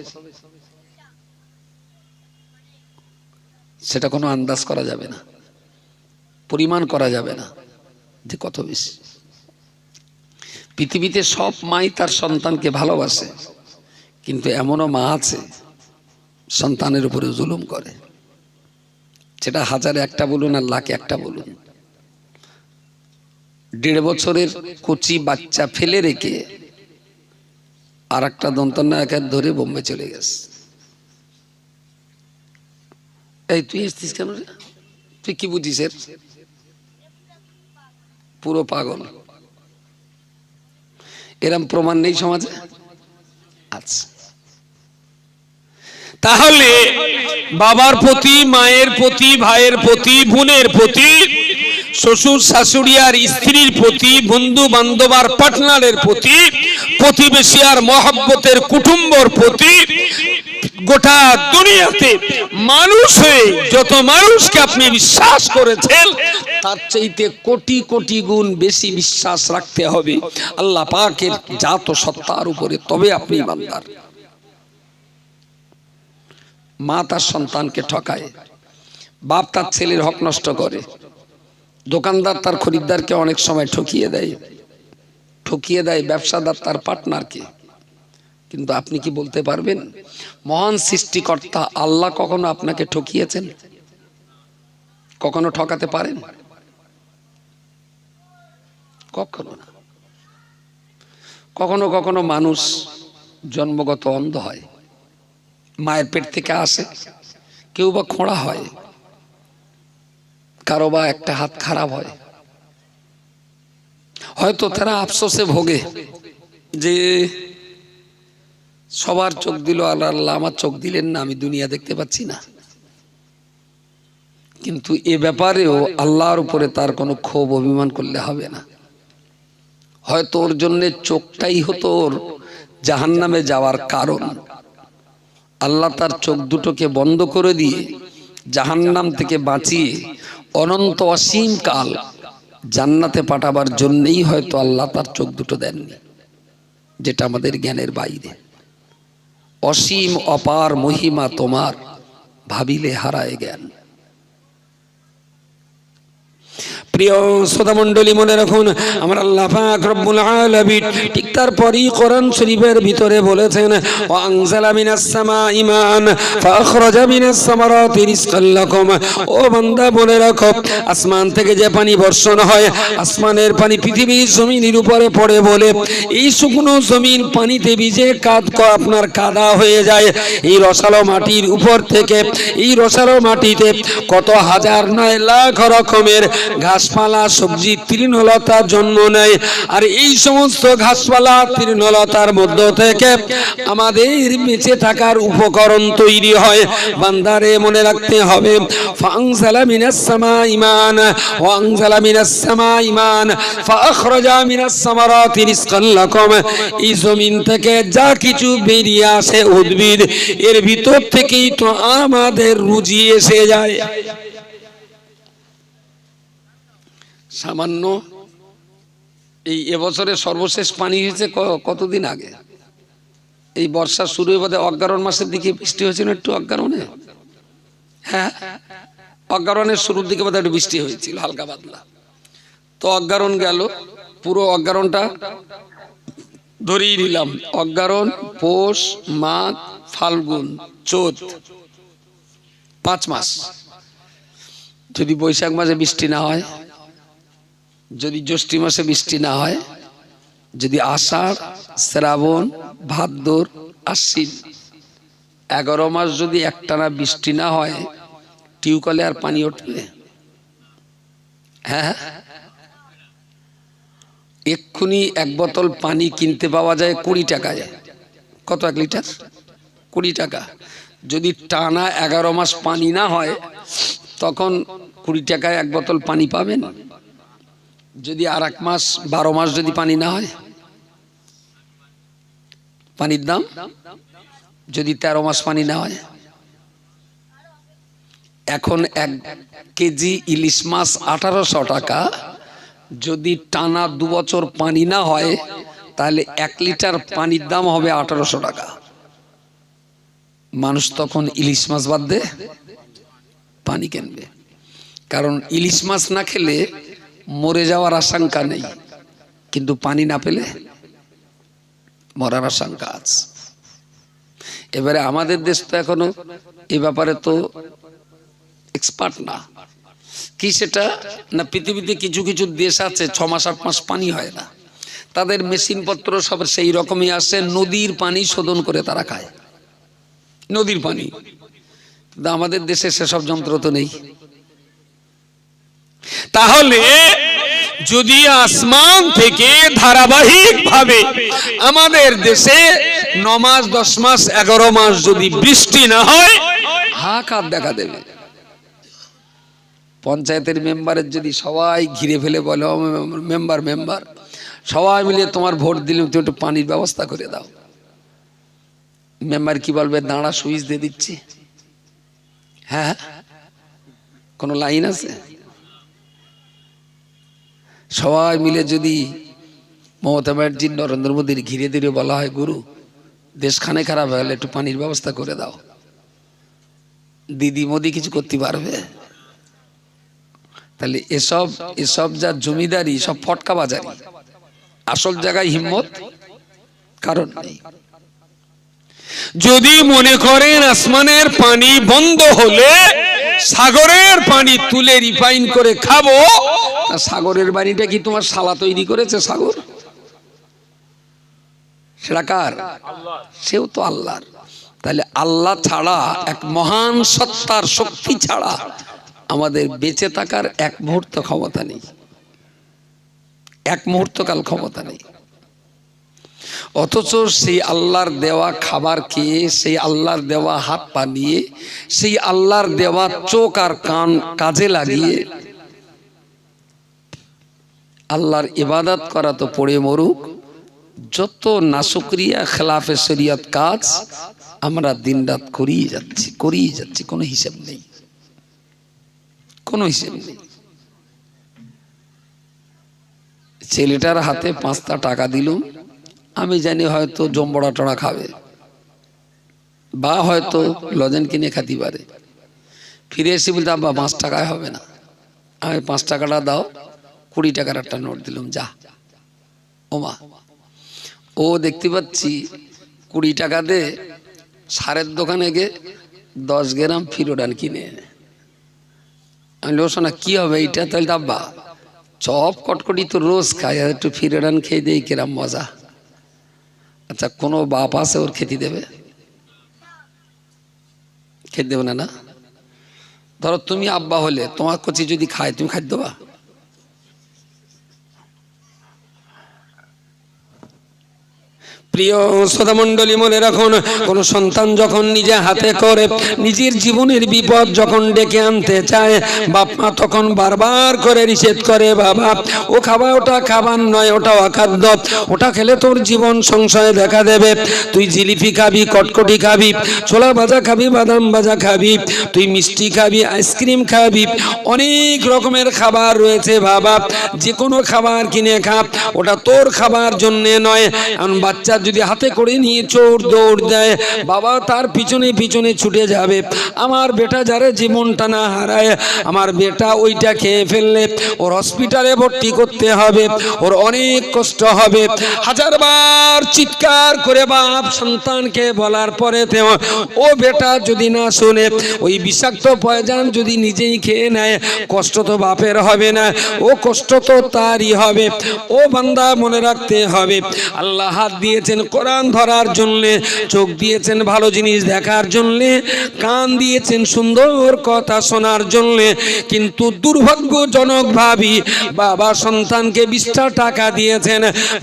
সেটা কোনো আন্দাজ করা যাবে না, পরিমাণ করা যাবে না যে কত বেশি। পৃথিবীতে সব মাই তার সন্তানকে ভালোবাসে, কিন্তু এমনও মা আছে সন্তানের উপরে জুলুম করে। সেটা হাজারে একটা বলুন আর লাখে একটা বলুন। 1.5 বছরের কচি বাচ্চা ফেলে রেখে আর একটা দন্তনায়কের ধরে বোম্বে চলে গেছে। এই তুই এসছিস কেন রে? তুই কি বুঝিস? পুরো পাগল। এরম প্রমাণ নেই সমাজে? আচ্ছা, তাহলে বাবার প্রতি, মায়ের প্রতি, ভাইয়ের প্রতি, বোনের প্রতি, শ্বশুর শাশুড়ি আর স্ত্রীর প্রতি, বন্ধু বান্ধব আর পার্টনারের প্রতি, প্রতিবেশী আর মহব্বতের কুটুম্বর প্রতি, গোটা দুনিয়াতে মানুষ হয়ে যত মানুষকে আপনি বিশ্বাস করেছেন, তার চাইতে কোটি কোটি গুণ বেশি বিশ্বাস রাখতে হবে আল্লাহ পাকের জাত সত্তার উপরে, তবে আপনি ইমানদার। মা তার সন্তানকে ঠকায়, বাপ তার ছেলের হক নষ্ট করে, দোকানদার তার খরিদ্দারকে অনেক সময় ঠকিয়ে দেয়, ব্যবসাদার তার পার্টনারকে। কিন্তু আপনি কি বলতে পারবেন মহান সৃষ্টিকর্তা আল্লাহ কখনো আপনাকে ঠকিয়েছেন? কখনো ঠকাতে পারেন? কখনো না। কখনো কখনো মানুষ জন্মগত অন্ধ হয়, মায়ের পেট থেকে আসে, কেউ বা খোঁড়া হয়, কারো বা একটা হাত খারাপ হয়, হয়তো তারা আফসোসে ভোগে যে সবার চোখ দিল আল্লাহ, আমার চোখ দিলেন না, আমি দুনিয়া দেখতে পাচ্ছি না। কিন্তু এ ব্যাপারেও আল্লাহর উপরে তার কোনো ক্ষোভ অভিমান করলে হবে না। হয়তো ওর জন্য চোখটাই হতো ওর জাহান্নামে যাওয়ার কারণ। আল্লাহ তার চোখ দুটোকে বন্ধ করে দিয়ে জাহান্নাম থেকে বাঁচিয়ে অনন্ত অসীম কাল জান্নাতে পাঠাবার জন্যই হয়তো আল্লাহ তার চোখ দুটো দেননি, যেটা আমাদের জ্ঞানের বাইরে। অসীম অপার মহিমা তোমার, ভাবিলে হারায় জ্ঞান। প্রিয় শ্রোতা মণ্ডলী, মনে রাখুন আমার আল্লাহ পাক রব্বুল আলামিন ঠিক তারপরই কোরআন শরীফের ভিতরে বলেছেন, ওয়া আনজালা মিনাস সামাই মান ফাখরাজা মিনাস সামারাতি রিজকাল লাকুম। ও বান্দা মনে রাখো, আসমান থেকে যে পানি বর্ষণ হয়, আসমানের পানি পৃথিবীর জমিনের উপরে পড়ে বলে এই শুকনো জমিন পানিতে ভিজে আপনার কাদা হয়ে যায়। এই রসালো মাটির উপর থেকে, এই রসালো মাটিতে কত হাজার নয় লাখ রকমের ঘাসপালা, সবজি, তৃণলতা জন্ম নেয়। আর এই সমস্ত ঘাসপালা, তৃণলতার মধ্য থেকে আমাদের বেঁচে থাকার উপকরণ তৈরি হয়। বান্দারে মনে রাখতে হবে, ফাআনজালা মিনাস সামাই মান ওয়া আনজালা মিনাস সামাই মান ফাআখরাজা মিনাস সামারাতি রিজকাল লাকুম। এই জমিন থেকে যা কিছু বেরিয়ে আসে উদ্ভিদ, এর ভিতর থেকেই তো আমাদের রুজি এসে যায়। সামান্য এই এবছরের সর্বশেষ পানি হয়েছে কতদিন আগে, এই বর্ষা শুরু হয়ে অজ্ঞারণ মাসের দিকে বৃষ্টি হয়েছিল, একটু অজ্ঞারণে, হ্যাঁ অজ্ঞারণের শুরুর দিকে বোধহয় একটু বৃষ্টি হয়েছিল হালকা পাতলা। তো অজ্ঞারণ গেল, পুরো অজ্ঞারণটা ধরিয়ে নিলাম, অজ্ঞারণ, পৌষ, মাঘ, ফাল্গুন, চৈত, 5 মাস। যদি বৈশাখ মাসে বৃষ্টি না হয়, যদি জ্যৈষ্ঠ মাসে বৃষ্টি না হয়, যদি আষাঢ়, শ্রাবণ, ভাদ্র, আশ্বিন 11 মাস যদি একটানা বৃষ্টি না হয়, টিউবওয়েলে আর পানি উঠবে? হ্যাঁ, এক্ষুনি 1 বোতল পানি কিনতে পাওয়া যায় 20 টাকায়। কত 1 লিটার? 20 টাকা। যদি টানা 11 মাস পানি না হয়, তখন 20 টাকায় 1 বোতল পানি পাবেন। যদি আর 1 মাস 12 মাস যদি পানি না হয়, পানির দাম যদি 13 মাস পানি না হয়। এখন 1 কেজি ইলিশ মাছ 1800 টাকা, যদি টানা 2 বছর পানি না হয়, তাহলে 1 লিটার পানির দাম হবে 1800 টাকা। মানুষ তখন ইলিশ মাছ বাদ দিয়ে পানি কিনবে, কারণ ইলিশ মাছ না খেলে মরে যাওয়ার আশঙ্কা নেই, কিন্তু পানি না পেলে মরার আশঙ্কা আছে। এবারে আমাদের দেশ তো এখনো এ ব্যাপারে তো এক্সপার্ট না। কি সেটা না, পৃথিবীতে কিছু কিছু দেশ আছে 6 মাস 8 মাস পানি হয় না, তাদের মেশিন পত্র সব সেই রকমই আসে, নদীর পানি শোধন করে তারা খায়, নদীর পানি। কিন্তু আমাদের দেশে সেসব যন্ত্র তো নেই। তাহলে যদি আসমান থেকে ধারাবাহিক ভাবে আমাদের দেশে 9 মাস 10 মাস 11 মাস যদি বৃষ্টি না হয়, হাহাকার দেখা দেবে। পঞ্চায়েতের মেম্বারের যদি সবাই ঘিরে ফেলে বলে, মেম্বার মেম্বার সবাই মিলে তোমার ভোট দিলে তুমি একটু পানির ব্যবস্থা করে দাও, মেম্বার কি বলবে? দাঁড়া, সুইচ দিয়ে দিচ্ছি। হ্যাঁ, কোন লাইন আছে? সবাই মিলে যদি মমতা ব্যানার্জি, নরেন্দ্র মোদীর ঘিরে ধীরে বলা হয়, গুরু দেশখানে খারাপ হয়ে গেলে একটু পানির ব্যবস্থা করে দাও, দিদি মোদি কিছু করতে পারবে? তাহলে এসব যা জমিদারি, সব ফটকা বাজারি, আসল জায়গায় হিম্মত কারণ নেই। যদি মনে করেন আসমানের পানি বন্ধ হলে সাগরের পানি তুলে রিফাইন করে খাবো, তা সাগরের পানিটা কি তোমার শালা তৈরি করেছে? সাগর সেটা কার? সেও তো আল্লাহর। তাহলে আল্লাহ ছাড়া, এক মহান সত্তার শক্তি ছাড়া আমাদের বেঁচে থাকার এক মুহূর্ত ক্ষমতা নেই, এক মুহূর্তকাল ক্ষমতা নেই। অথচ সেই আল্লাহর দেওয়া খাবার খেয়ে, সেই আল্লাহর দেওয়া হাত পা নিয়ে, সেই আল্লাহর দেওয়া চোখ আর কান কাজে লাগিয়ে আল্লাহর ইবাদত করা তো পড়ে মরুক, যত নাশুকরিয়া খেলাফে শরীয়ত কাজ আমরা দিনরাত করিয়ে যাচ্ছি, কোনো হিসাব নেই, কোনো হিসাব নেই। ছেলেটার হাতে 5টা টাকা দিলুম, আমি জানি হয়তো জম্বড়া টড়া খাবে, বা হয়তো লজেন কিনে খাতে পারে। ফিরে এসে বলতে আব্বা 5 টাকায় হবে না, আমি 5 টাকাটা দাও, 20 টাকার একটা নোট দিলাম, যা। ওমা, ও দেখতে পাচ্ছি 20 টাকা দে সারের দোকানে গিয়ে 10 গ্রাম ফিরোডান কিনে এনে। আমি লোসনা কি হবে এইটা? তাহলে আব্বা চপ কটকটি তো রোজ খাই, আর একটু ফিরোডান খেয়ে দেই, কিরাম মজা। আচ্ছা, কোনো বাপ আছে ওর খেতে দেবে? খেতে দেবে না, না? ধরো তুমি আব্বা হলে তোমার কচি যদি খায়, তুমি খাদ্য দেবা? প্রিয় শ্রোতা মণ্ডলী, মনে রাখুন, কোন সন্তান যখন নিজে হাতে করে নিজের জীবনের বিপদ যখন ডেকে আনতে চায়, বাপ মা তখন বারবার করে নিষেধ করে, বাবা ও খাবার, ওটা খাবার নয়, ওটা অখাদ্য, ওটা খেলে তোর জীবন সংশয়ে দেখা দেবে। তুই জিলিপি খাবি, কটকটি খাবি, ছোলা ভাজা খাবি, বাদাম ভাজা খাবি, তুই মিষ্টি খাবি, আইসক্রিম খাবি, অনেক রকমের খাবার রয়েছে বাবা, যে কোনো খাবার কিনে খা, ওটা তোর খাবার জন্যে নয়। কারণ বাচ্চা যদি হাতে করে নিয়ে চোর দৌড় দেয়, বাবা তার পিছনে পিছনে ছুটে যাবে। আমার বেটা যারা জীবনটা না হারায়, আমার বেটা ওইটা খেয়ে ফেললে ওর হসপিটালে ভর্তি করতে হবে, ওর অনেক কষ্ট হবে। হাজারবার চিৎকার করে বাপ সন্তানকে বলার পরে ও বেটা যদি না শোনে, ওই বিষাক্ত পয়জান যদি নিজেই খেয়ে নেয়, কষ্ট তো বাপের হবে না, ও কষ্ট তো তারই হবে। ও বান্দা, মনে রাখতে হবে, আল্লাহ হাত দিয়েছেন কোরআন ধরার জন্যে, চোখ দিয়েছেন ভালো জিনিস দেখার জন্যে, কান দিয়েছেন সুন্দর কথা শোনার জন্যে, কিন্তু দুর্ভাগ্যজনক ভাবি বাবা সন্তানকে 20টা টাকা দিয়েছেন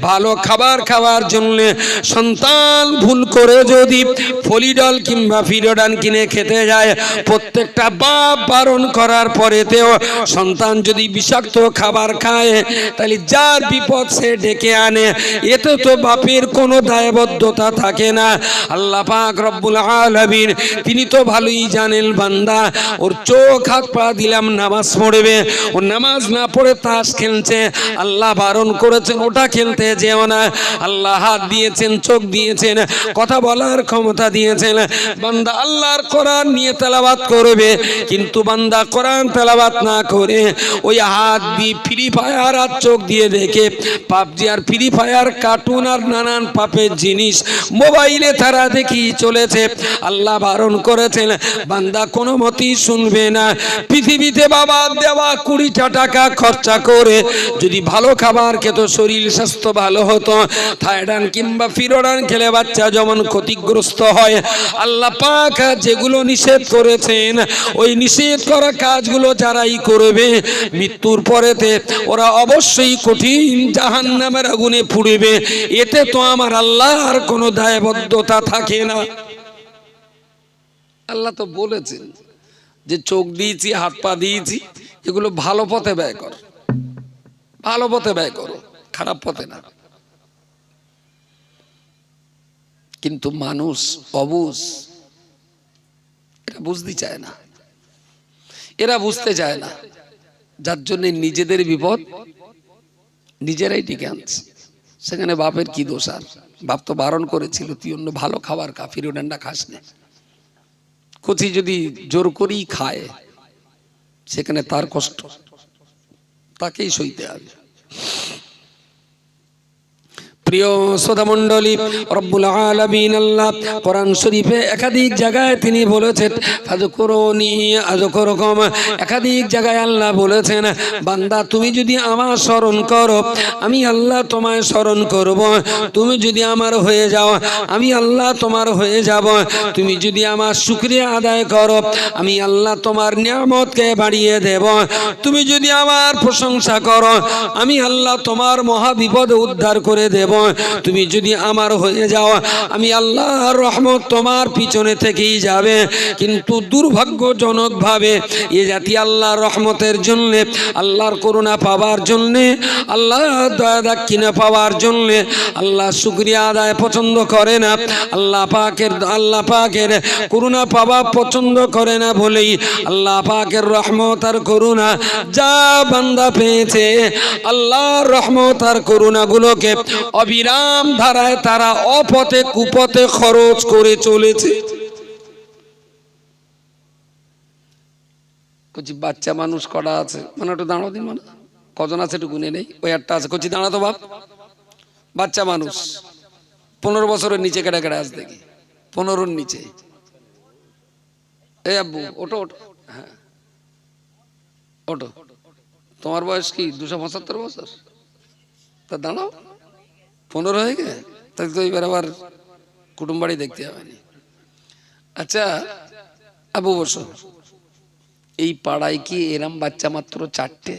ভালো খাবার খাওয়ার জন্যে, সন্তান ভুল করে যদি ফলিডল কিংবা ফিরোডান কিনে খেতে যায়, প্রত্যেকটা বাপ বারণ করার পরেতেও সন্তান যদি বিষাক্ত খাবার খায়, তাহলে যার বিপদ সে ডেকে আনে, এতে তো বাপের কোনো দায়বদ্ধতা থাকে না। আল্লাহ পাক রব্বুল আলামিন তিনি তো ভালোই জানেন বান্দা ওর চোখ হাত পা দিলাম নামাজ পড়বে, ও নামাজ না পড়ে তাস খেলছে, আল্লাহ বারণ করেছেন ওটা খেলতে যেও না। আল্লাহ হাত দিয়েছেন, চোখ দিয়েছেন, কথা বলার ক্ষমতা দিয়েছেন, বান্দা আল্লাহর কোরআন নিয়ে তেলাওয়াত করবে, কিন্তু বান্দা কোরআন তেলাওয়াত না করে ওই হাত দিয়ে ফ্রি ফায়ার আর চোখ দিয়ে দেখে পাবজি আর ফ্রি ফায়ার, কার্টুন আর নানান পাপের জিনিস মোবাইলে তারা দেখি চলেছে। আল্লাহ বারণ করেছেন, বান্দা কোনো মতেই শুনবে না। পৃথিবীতে বাবা দেওয়া 20টা টাকা খরচা করে যদি ভালো খাবার খেত, শরীর স্বাস্থ্য ভালো হতো। থাইরান কিংবা ফিরোডান খেলে বাচ্চা যেমন ক্ষতিগ্রস্ত হয়, আল্লাহ পাক যেগুলো নিষেধ করেছেন, ওই নিষেধ করা কাজগুলো যারাই করবে, মৃত্যুর পরেতে ওরা অবশ্যই কঠিন জাহান্নামের আগুনে পুড়বে। এতে তো আমার আল্লাহর কোনো দায়বদ্ধতা থাকে না। আল্লাহ তো বলেছেন যে চোখ দিয়েছি, হাত পা দিয়েছি, এগুলো ভালো পথে ব্যয় কর, ভালো পথে ব্যয় করো, খারাপ পথে না। কিন্তু মানুষ অবুঝ, এটা বুঝতে চায় না, এরা বুঝতে চায় না, যার জন্য নিজেদের বিপদ নিজেরাই ডেকে আনছে। সেখানে বাপের কি দোষ? আর বাপ তো বারণ করেছিল, তুই অন্য ভালো খাবার খা, ফিরোডান্ডা খাস না। কচি যদি জোর করেই খায়, সেখানে তার কষ্ট তাকেই সইতে হবে। প্রিয় শ্রোতা মণ্ডলী, রব্বুল আলামিন আল্লাহ কোরআন শরীফে একাধিক জায়গায় তিনি বলেছেন ফাযকুরুনি আযকুরকুম। একাধিক জায়গায় আল্লাহ বলেছেন বান্দা তুমি যদি আমার স্মরণ করো আমি আল্লাহ তোমায় স্মরণ করব, তুমি যদি আমার হয়ে যাও আমি আল্লাহ তোমার হয়ে যাব, তুমি যদি আমার শুকরিয়া আদায় করো আমি আল্লাহ তোমার নিয়ামতকে বাড়িয়ে দেব, তুমি যদি আমার প্রশংসা করো আমি আল্লাহ তোমার মহা বিপদে উদ্ধার করে দেব, তুমি যদি আমার হয়ে যাও আমি আল্লাহর রহমত তোমার পিছনে থেকেই যাবে। কিন্তু দুর্ভাগ্যজনক ভাবে এ জাতি আল্লাহর রহমতের জন্য, আল্লাহর করুণা পাওয়ার জন্য, আল্লাহর দয়া দাক্ষিণা পাওয়ার জন্য আল্লাহ শুকরিয়া আদায় পছন্দ করে না, আল্লাহ পাকের করুণা পাওয়া পছন্দ করে না বলেই আল্লাহ পাকের রহমত আর করুণা যা বান্দা পেয়েছে আল্লাহর রহমত আর করুণাগুলোকে অবিরাম ধারায় তারা অপথে কুপথে খরচ করে চলেছে। কচি বাচ্চা মানুষ কটা আছে, মানে একটু দাঁড়াও দিন, মানে কজন আছে একটু গুনে নেই, ওই একটা আছে, কচি দাঁড়াতো বাপ। বাচ্চা মানুষ 15 বছরের নিচে কেটে কেটে আস দেখি, 15-র নিচে। এই আব্বু ওটো ওটো, হ্যাঁ ওটো। তোমার বয়স কি 275 বছর? তা দাঁড়াও, 15 হয়ে গে, তাই তো এবার আবার কুটুম বাড়ি দেখতে হবে। আচ্ছা আবু বসো, এই পাড়ায় কি এরম বাচ্চা মাত্র 4টে?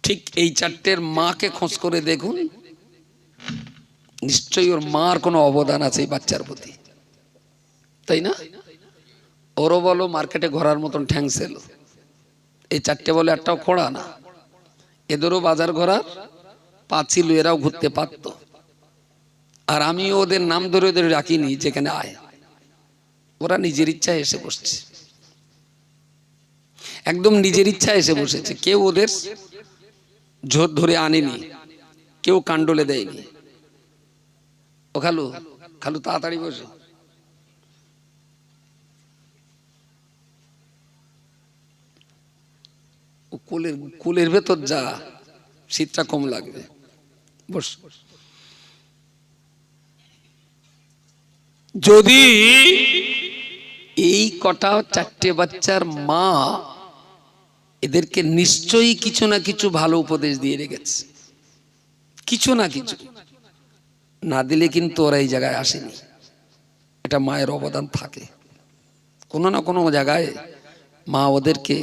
ঠিক এই 4টের মাকে খোঁজ করে দেখুন, নিশ্চয়ই ওর মার কোনো অবদান আছে এই বাচ্চার প্রতি, তাই না? ওরও বলো মার্কেটে ঘোরার মতন ঠ্যাংসেল, এই 4টে বলে একটাও খোড়া না, এদেরও বাজার ঘোরার পা ছিল, এরাও ঘুরতে পারত। আর আমি ওদের নাম ধরে ওদের রাখিনি, যেখানে আয় ওরা নিজের ইচ্ছায় এসে বসছে, একদম নিজের ইচ্ছায় এসে বসেছে, কেউ ওদের জোর ধরে আনেনি, কেউ কাণ্ডলে দেয়নি। ও খালু, খালু তাড়াতাড়ি বসো। কোলের ভেতর যা, শীতটা কম লাগবে, বস। যদি এই কটা 4টে বাচ্চার মা এদেরকে নিশ্চয়ই কিছু না কিছু ভালো উপদেশ দিয়ে রেখেছে, কিছু না কিছু, না দিলে কিন্তু ওরা এই জায়গায় আসেনি। এটা মায়ের অবদান থাকে, কোনো না কোনো জায়গায় মা ওদেরকে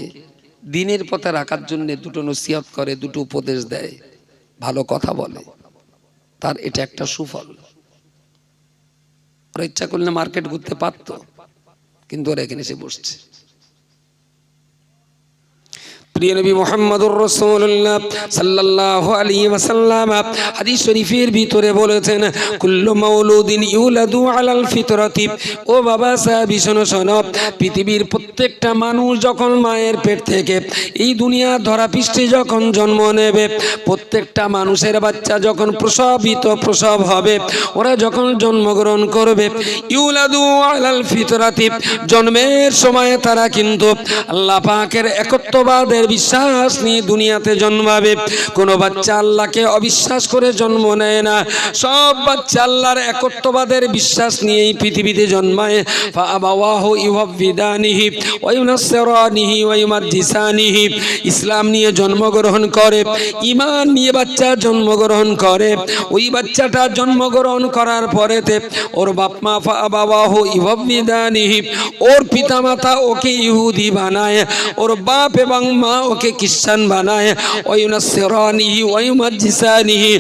দিনের পথে রাখার জন্য দুটো নসিহত করে, দুটো উপদেশ দেয়, ভালো কথা বলে, তার এটা একটা সুফল। ওরা ইচ্ছা করলে মার্কেট ঘুরতে পারতো, কিন্তু ওরা এখানে এসে বসছে। প্রিয় নবী মুহাম্মদুর রাসূলুল্লাহ সাল্লাল্লাহু আলাইহি ওয়াসাল্লাম হাদিস শরীফের ভিতরে বলেছেন কুল্লু মাউলুদিন ইউলাদু আলাল ফিতরাতি। ও বাবা সাহাবী শোনো শোনো, পৃথিবীর প্রত্যেকটা মানুষ যখন মায়ের পেট থেকে এই দুনিয়ার ধরা পৃষ্ঠে যখন জন্ম নেবে, প্রত্যেকটা মানুষের বাচ্চা যখন প্রসব হবে, ওরা যখন জন্মগ্রহণ করবে, ইউলাদু আলাল ফিতরাতি, জন্মের সময় তারা কিন্তু আল্লাহ পাকের একত্ববাদের বিশ্বাস নিয়ে দুনিয়াতে জন্মাবে। কোনো বাচ্চা আল্লাহকে অবিশ্বাস করে জন্ম নেয় না, সব বাচ্চা আল্লাহর একত্ববাদের বিশ্বাস নিয়েই পৃথিবীতে জন্মায়। ফাআবাওয়াহু ইউহাব্বিদানিহি ওয়া ইউনাসসিরানিহি ওয়া ইউমাজ্জিসানিহি, ইসলাম নিয়ে জন্মগ্রহণ করে, ঈমান নিয়ে বাচ্চা জন্মগ্রহণ করে। ওই বাচ্চাটা জন্মগ্রহণ করার পরেতে ওর বাপ মা ফাআবাওয়াহু ইউহাব্বিদানিহি, ওর পিতামাতা ওকে ইহুদি বানায়, ওর বাপ এবং মা ওকে খ্রিস্টান বানায়। ওয়াইউনাসসিরানিহি ওয়াইউমাজ্জিসানিহি,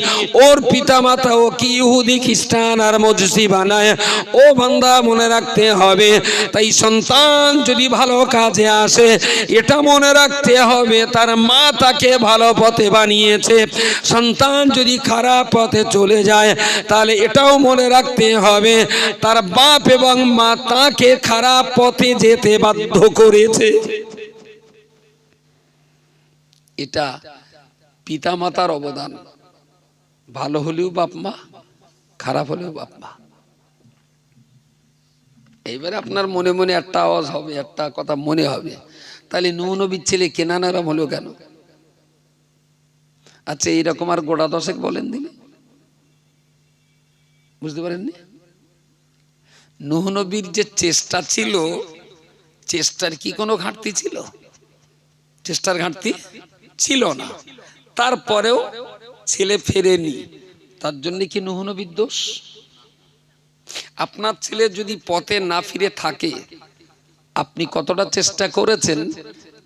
ওর পিতামাতা ওকে ইহুদি খ্রিস্টান আর মজুসি বানায়। ও বান্দা মনে রাখতে হবে, তাই সন্তান যদি ভালো কাজে আসে এটা মনে রাখতে হবে তার মা তাকে ভালো পথে বানিয়েছে। সন্তান যদি খারাপ পথে চলে যায় তাহলে এটাও মনে রাখতে হবে তার বাপ এবং মা তাকে খারাপ পথে যেতে বাধ্য করেছে। এটা পিতা মাতার অবদান, ভালো হলেও বাপ মা, খারাপ হলেও বাপ মা। এইবারে আপনার মনে মনে একটা আওয়াজ হবে, একটা কথা মনে হবে, তাহলে নূহ নবীর ছেলে কেনান আরাম হলো কেন? আচ্ছা, এইরকম আর গোড়া দশেক বলেন দিলে, বুঝতে পারেননি? নূহ নবীর যে চেষ্টা ছিল, চেষ্টার কি কোনো ঘাটতি ছিল? চেষ্টার ঘাটতি ছিল না। তারপরেও ছেলে ফেরেনি, তার জন্য কি নূহ নবীর দোষ? আপনার ছেলে যদি পথে না ফিরে থাকে, আপনি কতটা চেষ্টা করেছেন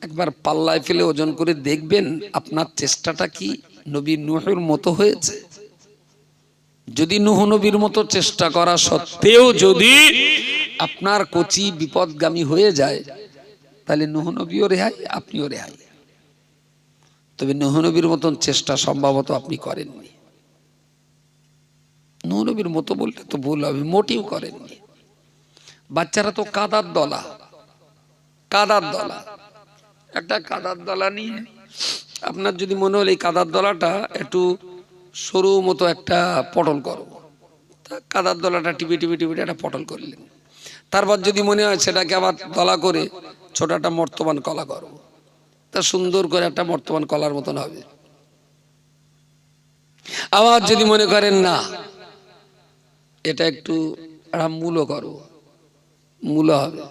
একবার পাল্লায় ফেলে ওজন করে দেখবেন আপনার চেষ্টাটা কি নবী নূহের মতো হয়েছে? যদি নূহ নবীর মতো চেষ্টা করা সত্ত্বেও যদি আপনার কচি বিপদগামী হয়ে যায়, তাহলে নূহ নবীও রেহাই, আপনিও রেহাই। তবে নূহ নবীর মতন চেষ্টা সম্ভবত আপনি করেননি। নূহ নবীর মতো বললে তো ভুল হবে, মোটেও করেননি। বাচ্চারা তো কাদার দলা, কাদার দলা, একটা কাদার দলা নিয়ে আপনার যদি মনে হল এই কাদার দলাটা একটু সরু মতো একটা পটল করো, তা কাদার দলাটা টিপে টিপে টিপে একটা পটল করলেন। তারপর যদি মনে হয় সেটাকে আবার দলা করে ছোট একটা মর্তমান কলা করো, তা সুন্দর করে একটা মর্তমান কলার মতন হবে। আবার যদি মনে করেন না এটা একটু একটা মূলো করো, মূলো হবে।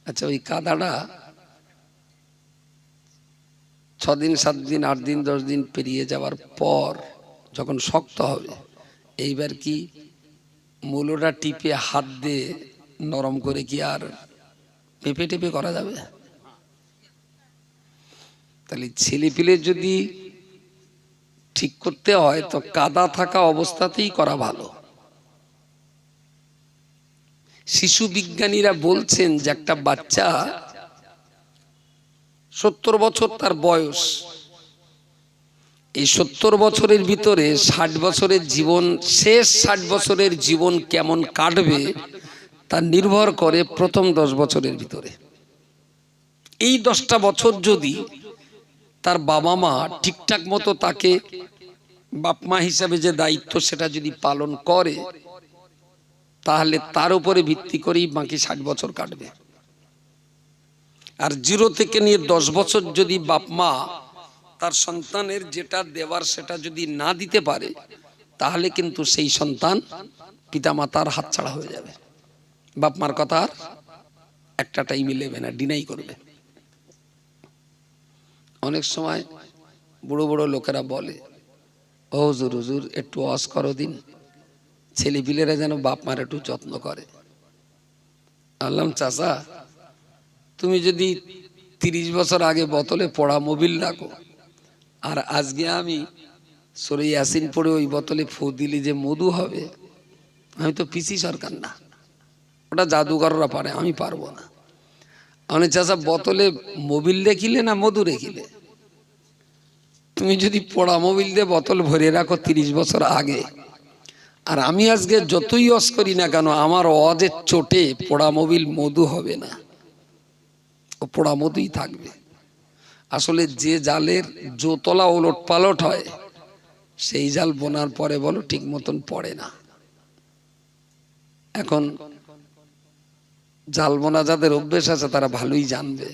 আচ্ছা, ওই কাদাটা 6 দিন 7 দিন 8 দিন 10 দিন পেরিয়ে যাওয়ার পর যখন শক্ত হবে, এইবার কি মূলোটা টিপে হাত দিয়ে নরম করে কি আর পেঁপে টেপে করা যাবে? তাহলে ছেলে পিলে যদি ঠিক করতে হয় তো কাদা থাকা অবস্থাতেই করা ভালো। শিশু বিজ্ঞানীরা বলছেন যে একটা বাচ্চা 70 বছর তার বয়স, এই 70 বছরের ভিতরে 60 বছরের জীবন, শেষ 60 বছরের জীবন কেমন কাটবে তা নির্ভর করে প্রথম 10 বছরের ভিতরে। এই 10টা বছর যদি তার বাবা মা ঠিকঠাক মতো তাকে বাপ মা হিসাবে যে দায়িত্ব সেটা যদি পালন করে, তাহলে তার উপরে ভিত্তি করেই বাকি 60 বছর কাটবে। আর 0 থেকে নিয়ে 10 বছর যদি বাপ মা তার সন্তানের যেটা দেওয়ার সেটা যদি না দিতে পারে, তাহলে কিন্তু সেই সন্তান পিতামাতার হাতছাড়া হয়ে যাবে। বাপ মার কথা আর একটা টাইমে নেবে না, ডিনাই করবে। অনেক সময় বড় বড় লোকেরা বলে, ও হুজুর হুজুর একটু ওয়াজ করো দিন, ছেলে পিলেরা যেন বাপ মার একটু যত্ন করে। বললাম, চাচা তুমি যদি 30 বছর আগে বোতলে পড়া মোবিল রাখো, আর আজকে আমি সূরা ইয়াসিন পড়ে ওই বোতলে ফু দিলি যে মধু হবে, আমি তো পিসি সরকার না, ওটা জাদুকররা পারে, আমি পারবো না। আমি চাচা বোতলে মোবিল রেখিলে না মধু রেখিলে? তুমি যদি পড়া মোবিল দিয়ে বোতল ভরে রাখো 30 বছর আগে, আর আমি আজকে যতই ওয়াজ করি না কেন আমার ওয়াজের চোটে পোড়া মোবিল মধু হবে না, ও পোড়া মধুই থাকবে। আসলে যে জালের জোতলা ওলট পালট হয়, সেই জাল বোনার পরে বলো ঠিক মতন পড়ে না। এখন জাল বোনা যাদের অভ্যেস আছে তারা ভালোই জানবে,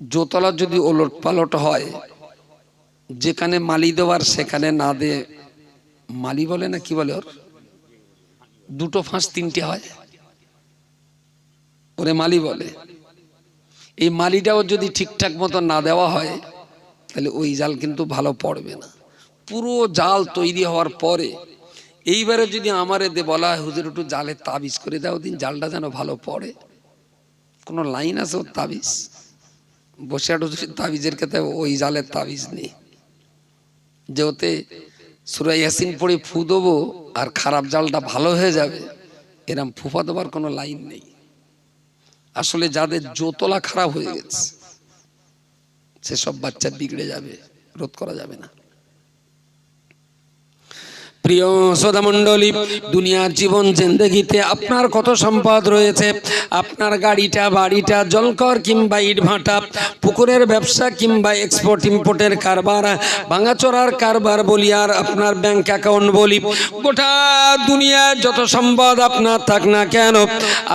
জোতলা যদি ওলট পালট হয়, যেখানে মালি দেওয়ার সেখানে না দে, মালি বলে না কি বলে, ওর 2টো ফাঁস 3টে হয়, ওরে মালি বলে। এই মালিটাও যদি ঠিকঠাক মতো না দেওয়া হয়, তাহলে ওই জাল কিন্তু ভালো পড়বে না। পুরো জাল তৈরি হওয়ার পরে এইবারে যদি আমারে বলা হয়, হুজুর একটু জালের তাবিজ করে দাও দিন, জালটা যেন ভালো পড়ে, কোনো লাইন আছে ওর তাবিজ? বসে হুজুরের তাবিজের ক্ষেত্রে ওই জালের তাবিজ নেই যে ওতে সূরা ইয়াসিন পড়ে ফু দেবো আর খারাপ জালটা ভালো হয়ে যাবে, এরম ফুফা দেবার কোনো লাইন নেই। আসলে যাদের জোতলা খারাপ হয়ে গেছে সেসব বাচ্চা বিগড়ে যাবে, রোধ করা যাবে না। প্রিয় শ্রোতা মণ্ডলী, দুনিয়ার জীবন জিন্দেগিতে আপনার কত সম্পদ রয়েছে। আপনার গাড়িটা, বাড়িটা, জলকর কিংবা ইটভাটা, পুকুরের ব্যবসা কিংবা এক্সপোর্ট ইম্পোর্টের কারবার, ভাঙাচোরার কারবার বলি, আর আপনার ব্যাংক অ্যাকাউন্ট বলি, গোটা দুনিয়ার যত সম্পদ আপনার থাক না কেন,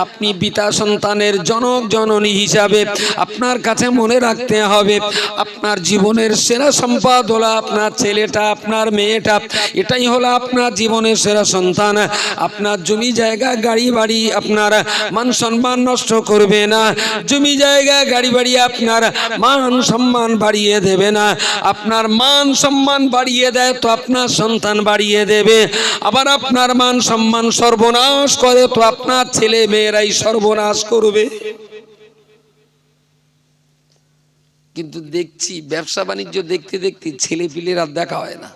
আপনি পিতা সন্তানের জনক জননী হিসাবে আপনার কাছে মনে রাখতে হবে, আপনার জীবনের সেরা সম্পদ হলো আপনার ছেলেটা, আপনার মেয়েটা। এটাই হলো আপনার জীবনের সেরা সন্তান। আপনার জমি জায়গা, গাড়ি বাড়ি আপনার মান সম্মান নষ্ট করবে না। জমি জায়গা, গাড়ি বাড়ি আপনার মান সম্মান বাড়িয়ে দেবে না। আপনার মান সম্মান বাড়িয়ে দেয় তো আপনার সন্তান বাড়িয়ে দেবে। আবার আপনার মান সম্মান সর্বনাশ করে তো আপনার ছেলে মেয়েরাই সর্বনাশ করবে। কিন্তু দেখছি ব্যবসা বাণিজ্য দেখতে দেখতে ছেলে পিলের আর দেখা হয় না।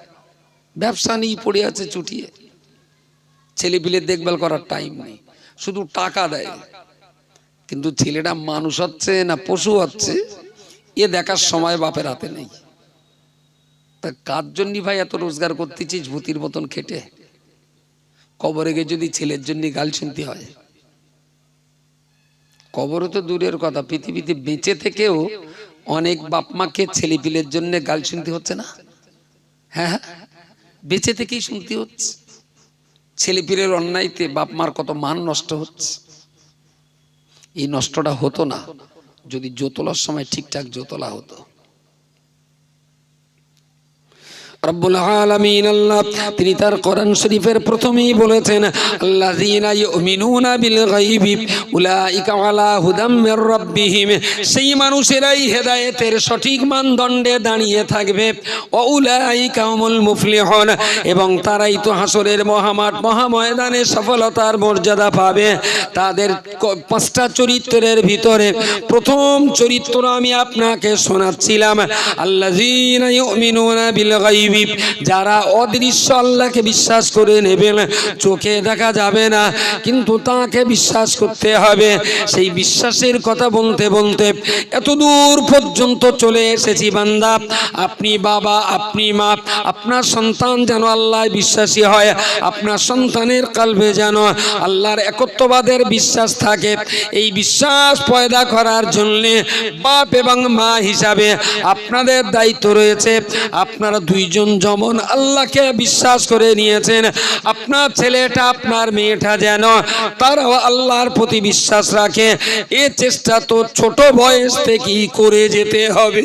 ব্যবসা নিয়ে পড়ে আছে চুটিয়ে, ছেলে পিলের দেখভাল করার টাইম নেই, শুধু টাকা দেয়। কিন্তু ছেলেটা মানুষ হচ্ছে না পশু হচ্ছে এ দেখার সময় বাপের হাতে নেই। তা কার জন্য ভাই এত রোজগার করতেছিস ভূতির মতন খেটে? কবরে গিয়ে যদি ছেলের জন্য গাল শুনতে হয়, কবরে তো দূরের কথা, পৃথিবীতে বেঁচে থেকেও অনেক বাপ মাকে ছেলে পিলের জন্য গাল শুনতে হচ্ছে না? হ্যাঁ, বেঁচে থেকেই শুনতে হচ্ছে। ছেলেপিলের অন্যায়তে বাপ মার কত মান নষ্ট হচ্ছে। এই নষ্টটা হতো না যদি জোতলার সময় ঠিকঠাক জোতলা হতো। রব্বুল আলামিন আল্লাহ তিনি তার কোরআন শরীফের প্রথমেই বলেছেন, আল্লাযীনা ইউমিনুনা বিল গায়বি উলাইকা আলা হুদাম মির রাব্বিহিম, সেই মানুষেরাই হেদায়েতের সঠিক মানদণ্ডে দাঁড়িয়ে থাকবে। ওয়া উলাইকা হুমুল মুফলিহুন, এবং তারাই তো হাসরের মহামাঠ মহাময়দানে সফলতার মর্যাদা পাবে। তাদের পাঁচটা চরিত্রের ভিতরে প্রথম চরিত্র আমি আপনাকে শোনাচ্ছিলাম, আল্লাযীনা ইউমিনুনা বিল গায়বি, যারা অদৃশ্য আল্লাহকে বিশ্বাস করে নেবেন। চোখে দেখা যাবে না কিন্তু তাকে বিশ্বাস করতে হবে। সেই বিশ্বাসের কথা বলতে বলতে এত দূর পর্যন্ত চলে এসেছি বান্দা। আপনি বাবা, আপনি মা, আপনার সন্তান যেন আল্লাহ বিশ্বাসী হয়, আপনার সন্তানের কলবে যেন আল্লাহর একত্ববাদের বিশ্বাস থাকে। এই বিশ্বাস পয়দা করার জন্য বাপ এবং মা হিসাবে আপনাদের দায়িত্ব রয়েছে। আপনারা দুইজন যেমন আল্লাহকে বিশ্বাস করে নিয়েছেন, আপনার ছেলেটা আপনার মেয়েটা যেন তারাও আল্লাহর প্রতি বিশ্বাস রাখে। এ চেষ্টা তো ছোট বয়স থেকেই করে যেতে হবে।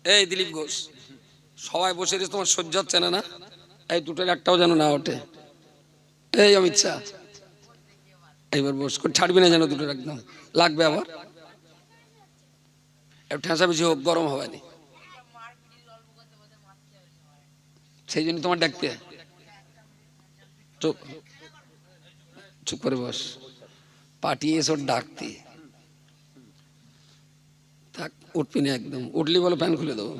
এই দিলীপ ঘোষ, সবাই বসে রয়েছে, তোমার সহ্য হচ্ছে না? না, এই দুটোর একটাও যেন না ওঠে। এই অমিত শাহ, এইবার বস করে ছাড়বি না যেন, দুটোর একদম লাগবে। আবার ঠেঁসা বেশি হোক, গরম হবে না, সেই জন্য তোমার ডাকতে। চুপ চুপ করে বস, পাঠিয়ে এসো ডাকতে। থাক, উঠবি না একদম, উঠলি বলো ফ্যান খুলে দেবো।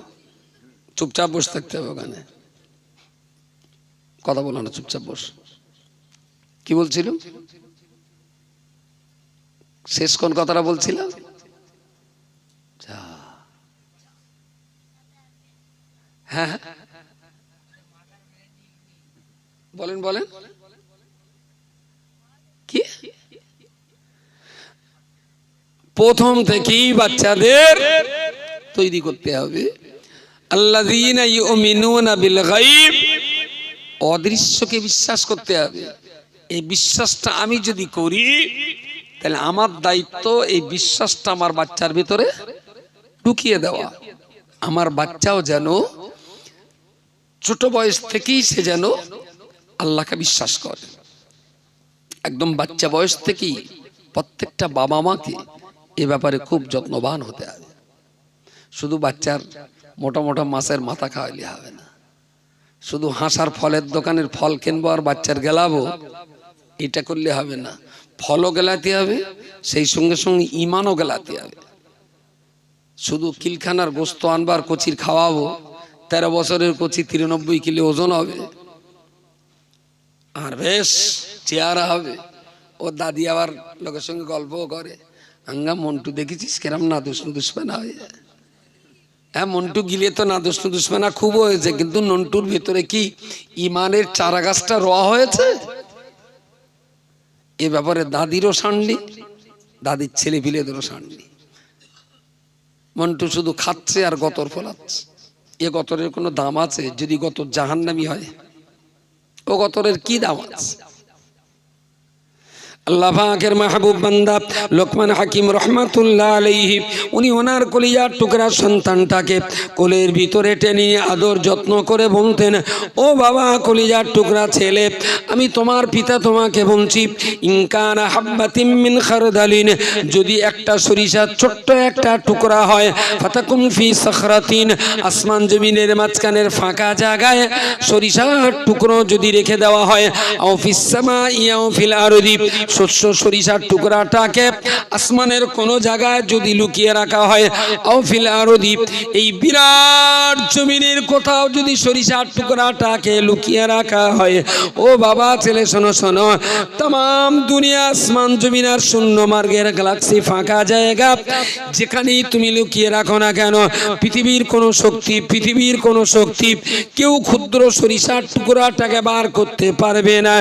চুপচাপ বসে থাকতে হবে ওখানে, কথা বলো না, চুপচাপ বস। কি বলছিল? শেষ কোন কথাটা বলছিলাম? হ্যাঁ, বলেন বলেন। কি প্রথম থেকেই বাচ্চাদের তৈরি করতে হবে। আল্লাযীনা ইউমিনুনা বিল গায়ব, অদৃশ্যকে বিশ্বাস করতে হবে। এই বিশ্বাসটা আমি যদি করি তাহলে আমার দায়িত্ব এই বিশ্বাসটা আমার বাচ্চার ভিতরে ঢুকিয়ে দেওয়া। আমার বাচ্চাও যেন ছোট বয়স থেকেই সে যেন আল্লাহকে বিশ্বাস করে। একদম বাচ্চা বয়স থেকেই প্রত্যেকটা বাবা মাকে এ ব্যাপারে খুব যত্নবান হতে হবে। শুধু বাচ্চার মোটা মোটা মাছের মাথা খাওয়াইলে হবে না, শুধু হাঁসার ফলের দোকানের ফল কিনবো আর বাচ্চার গেলাবো এটা করলে হবে না। ফলও গেলাতে হবে, সেই সঙ্গে সঙ্গে ইমানও গেলাতে হবে। শুধু কিলখানার গোস্ত আনবার কচির খাওয়াবো, 13 বছরের কচি 93 কিলো ওজন হবে আর বেশ চেহারা হবে। ও দাদি আবার লোকের সঙ্গে গল্পও করে, আঙ্গা মন্টু দেখেছিস কেরাম না দুষ্পেনা হয়ে যায়। হ্যাঁ, মন্টু গিলে তো না দুশ্মনা খুব হয়েছে, কিন্তু নন্টুর ভিতরে কি ইমানের চারা গাছটা রোয়া হয়েছে? এ ব্যাপারে দাদিরও শান্ডি, দাদির ছেলে পিলেদেরও শান্ডি। মন্টু শুধু খাচ্ছে আর গতর ফলাচ্ছে। এ গতরের কোনো দাম আছে? যদি গতর জাহান্নামী হয়, ও গতরের কি দাম আছে? আল্লাহ পাকের মাহবুব বান্দা লোকমান হাকিম রহমাতুল্লাহ আলাইহি, উনি ওনার কলিজার টুকরা সন্তানটাকে কোলের ভিতরে টেনে আদর যত্ন করে বলতেন, ও বাবা কলিজার টুকরা ছেলে, আমি তোমার পিতা তোমাকে বলছি, ইনকানা হাব্বাতিম মিন খারদালিন, যদি একটা সরিষার ছোট্ট একটা টুকরা হয়, ফাতাকুম ফি সাখরাতিন, আসমান জমিনের মাঝখানের ফাঁকা জায়গায় সরিষার টুকরো যদি রেখে দেওয়া হয়, আও ফিস সামাই আও ফিল আরদি, শস্য সরিষার টুকরাটাকে আসমানের কোন জায়গায় যদি লুকিয়ে রাখা হয়, আও ফিল আরদি, এই বিরাট জমিনের কোথাও যদি সরিষার টুকরাটাকে লুকিয়ে রাখা হয়, ও বাবা ছেলে শোনো শোনো, तमाम দুনিয়া আসমান জমিন আর শূন্য মার্গের গ্যালাক্সি ফাঁকা জায়গা যেখানেই তুমি লুকিয়ে রাখো না কেন, পৃথিবীর কোন শক্তি কেউ ক্ষুদ্র সরিষার টুকরাটাকে বার করতে পারবে না।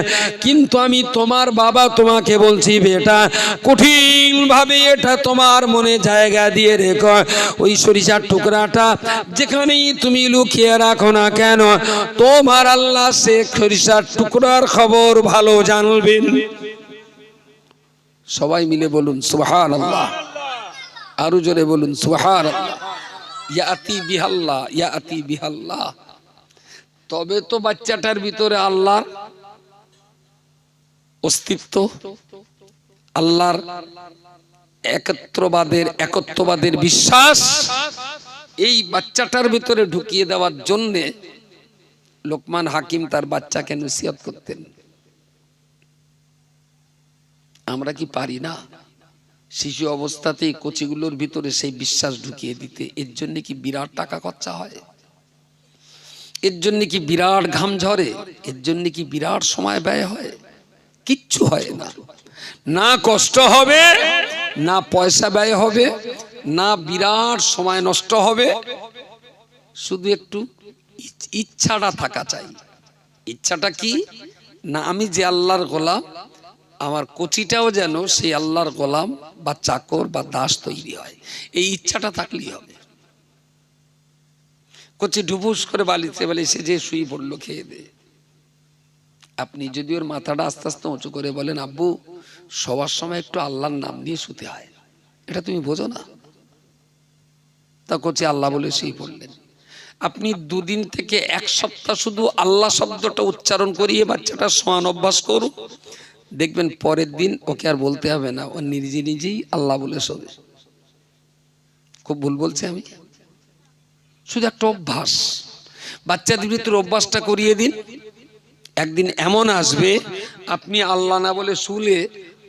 কিন্তু আমি তোমার বাবা তোমাকে বলছি, বেটা কঠিন ভাবে এটা তোমার মনে জায়গা দিয়ে রেখো, ওই সরিষার টুকরাটা যেখানেই তুমি লুকিয়ে রাখো না কেন, তোমার আল্লাহ সে সরিষার টুকরার খবর ভালো জানবেন। সবাই মিলে বলুন সুবহানাল্লাহ, আরো জোরে বলুন সুবহানাল্লাহ। ইয়াতি বিহাল্লাহ, ইয়াতি বিহাল্লাহ। তবে তো বাচ্চাটার ভিতরে আল্লাহর অস্তিত্ব, আল্লাহর একত্ববাদের বিশ্বাস এই বাচ্চাটার ভিতরে ঢুকিয়ে দেওয়ার জন্যে লোকমান হাকিম তার বাচ্চাকে নসিহত করতেন। আমরা কি পারি না শিশু অবস্থাতেই কচিগুলোর ভিতরে সেই বিশ্বাস ঢুকিয়ে দিতে? এর জন্য কি বিরাট টাকা খরচা হয়? এর জন্য কি বিরাট ঘাম ঝরে? এর জন্য কি বিরাট সময় ব্যয় হয়? কিচ্ছু হয় না। না কষ্ট হবে, না পয়সা ব্যয় হবে, না বিরাট সময় নষ্ট হবে, শুধু একটু ইচ্ছাটা থাকা চাই। ইচ্ছাটা কি না, আমি যে আল্লাহর গোলাম, আমার কচিটাও যেন সেই আল্লাহর গোলাম বা চাকর বা দাস তৈরি হয়, এই ইচ্ছাটা থাকলেই হবে। কচি ঢুপুস করে বালিতে সে যে শুয়ে পড়লো খেয়ে দে, আপনি যদি ওর মাথাটা আস্তে আস্তে উঁচু করে বলেন, আব্বু সবার সময় একটু আল্লাহর নাম নিয়ে শুতে হয়, এটা তুমি বোঝো না? তা কচি আল্লাহ বলে শুয়ে পড়লেন। আপনি দুদিন থেকে এক সপ্তাহ শুধু আল্লাহ শব্দটা উচ্চারণ করিয়ে বাচ্চাটা শোয়ান অভ্যাস করুন, দেখবেন পরের দিন ওকে আর বলতে হবে না, ও নিজে নিজেই আল্লাহ বলে শোবে। খুব ভুল বলছি আমি? শুধু একটা অভ্যাস, বাচ্চাদের ভিতরে অভ্যাসটা করিয়ে দিন। একদিন এমন আসবে আপনি আল্লাহ না বলে শুলে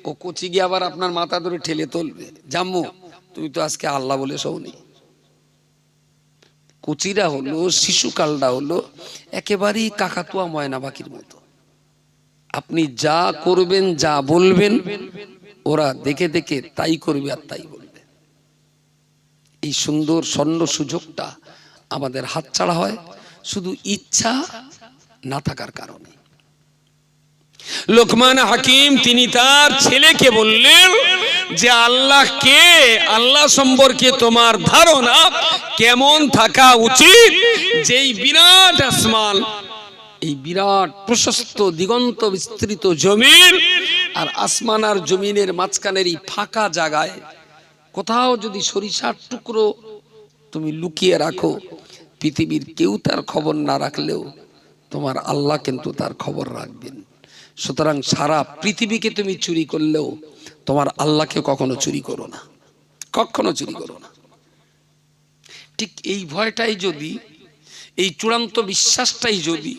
ও কচি গিয়ে আবার আপনার মাথা ধরে ঠেলে তুলবে, জাম্মু তুমি তো আজকে আল্লাহ বলে শোনি। কচিরা হলো, শিশুকালটা হলো একেবারেই কাকাতুয়া ময়না পাখির মতো। আপনি যা করবেন, যা বলবেন, ওরা দেখে দেখে তাই করবে আর তাই বলবে। এই সুন্দর স্বর্ণ সুযোগটা আমাদের হাতছাড়া হয় শুধু ইচ্ছা না থাকার কারণে। লোকমান হাকিম তিনি তার ছেলেকে বললেন যে আল্লাহ কে, আল্লাহ সম্পর্কে তোমার ধারণা কেমন থাকা উচিত? যেই বিরাট আসমান, এই বিরাট প্রশস্ত দিগন্ত বিস্তৃত জমিন, আর আসমান আর জমিনের মাঝখানের এই ফাঁকা জায়গায় কোথাও যদি সরিষার টুকরো তুমি লুকিয়ে রাখো, পৃথিবীর কেউ তার খবর না রাখলেও তোমার আল্লাহ কিন্তু তার খবর রাখবেন। সুতরাং সারা পৃথিবীকে তুমি চুরি করলেও তোমার আল্লাহকে কখনো চুরি করো না, কখনো চুরি করো না। ঠিক এই ভয়টাই যদি, এই চূড়ান্ত বিশ্বাসটাই যদি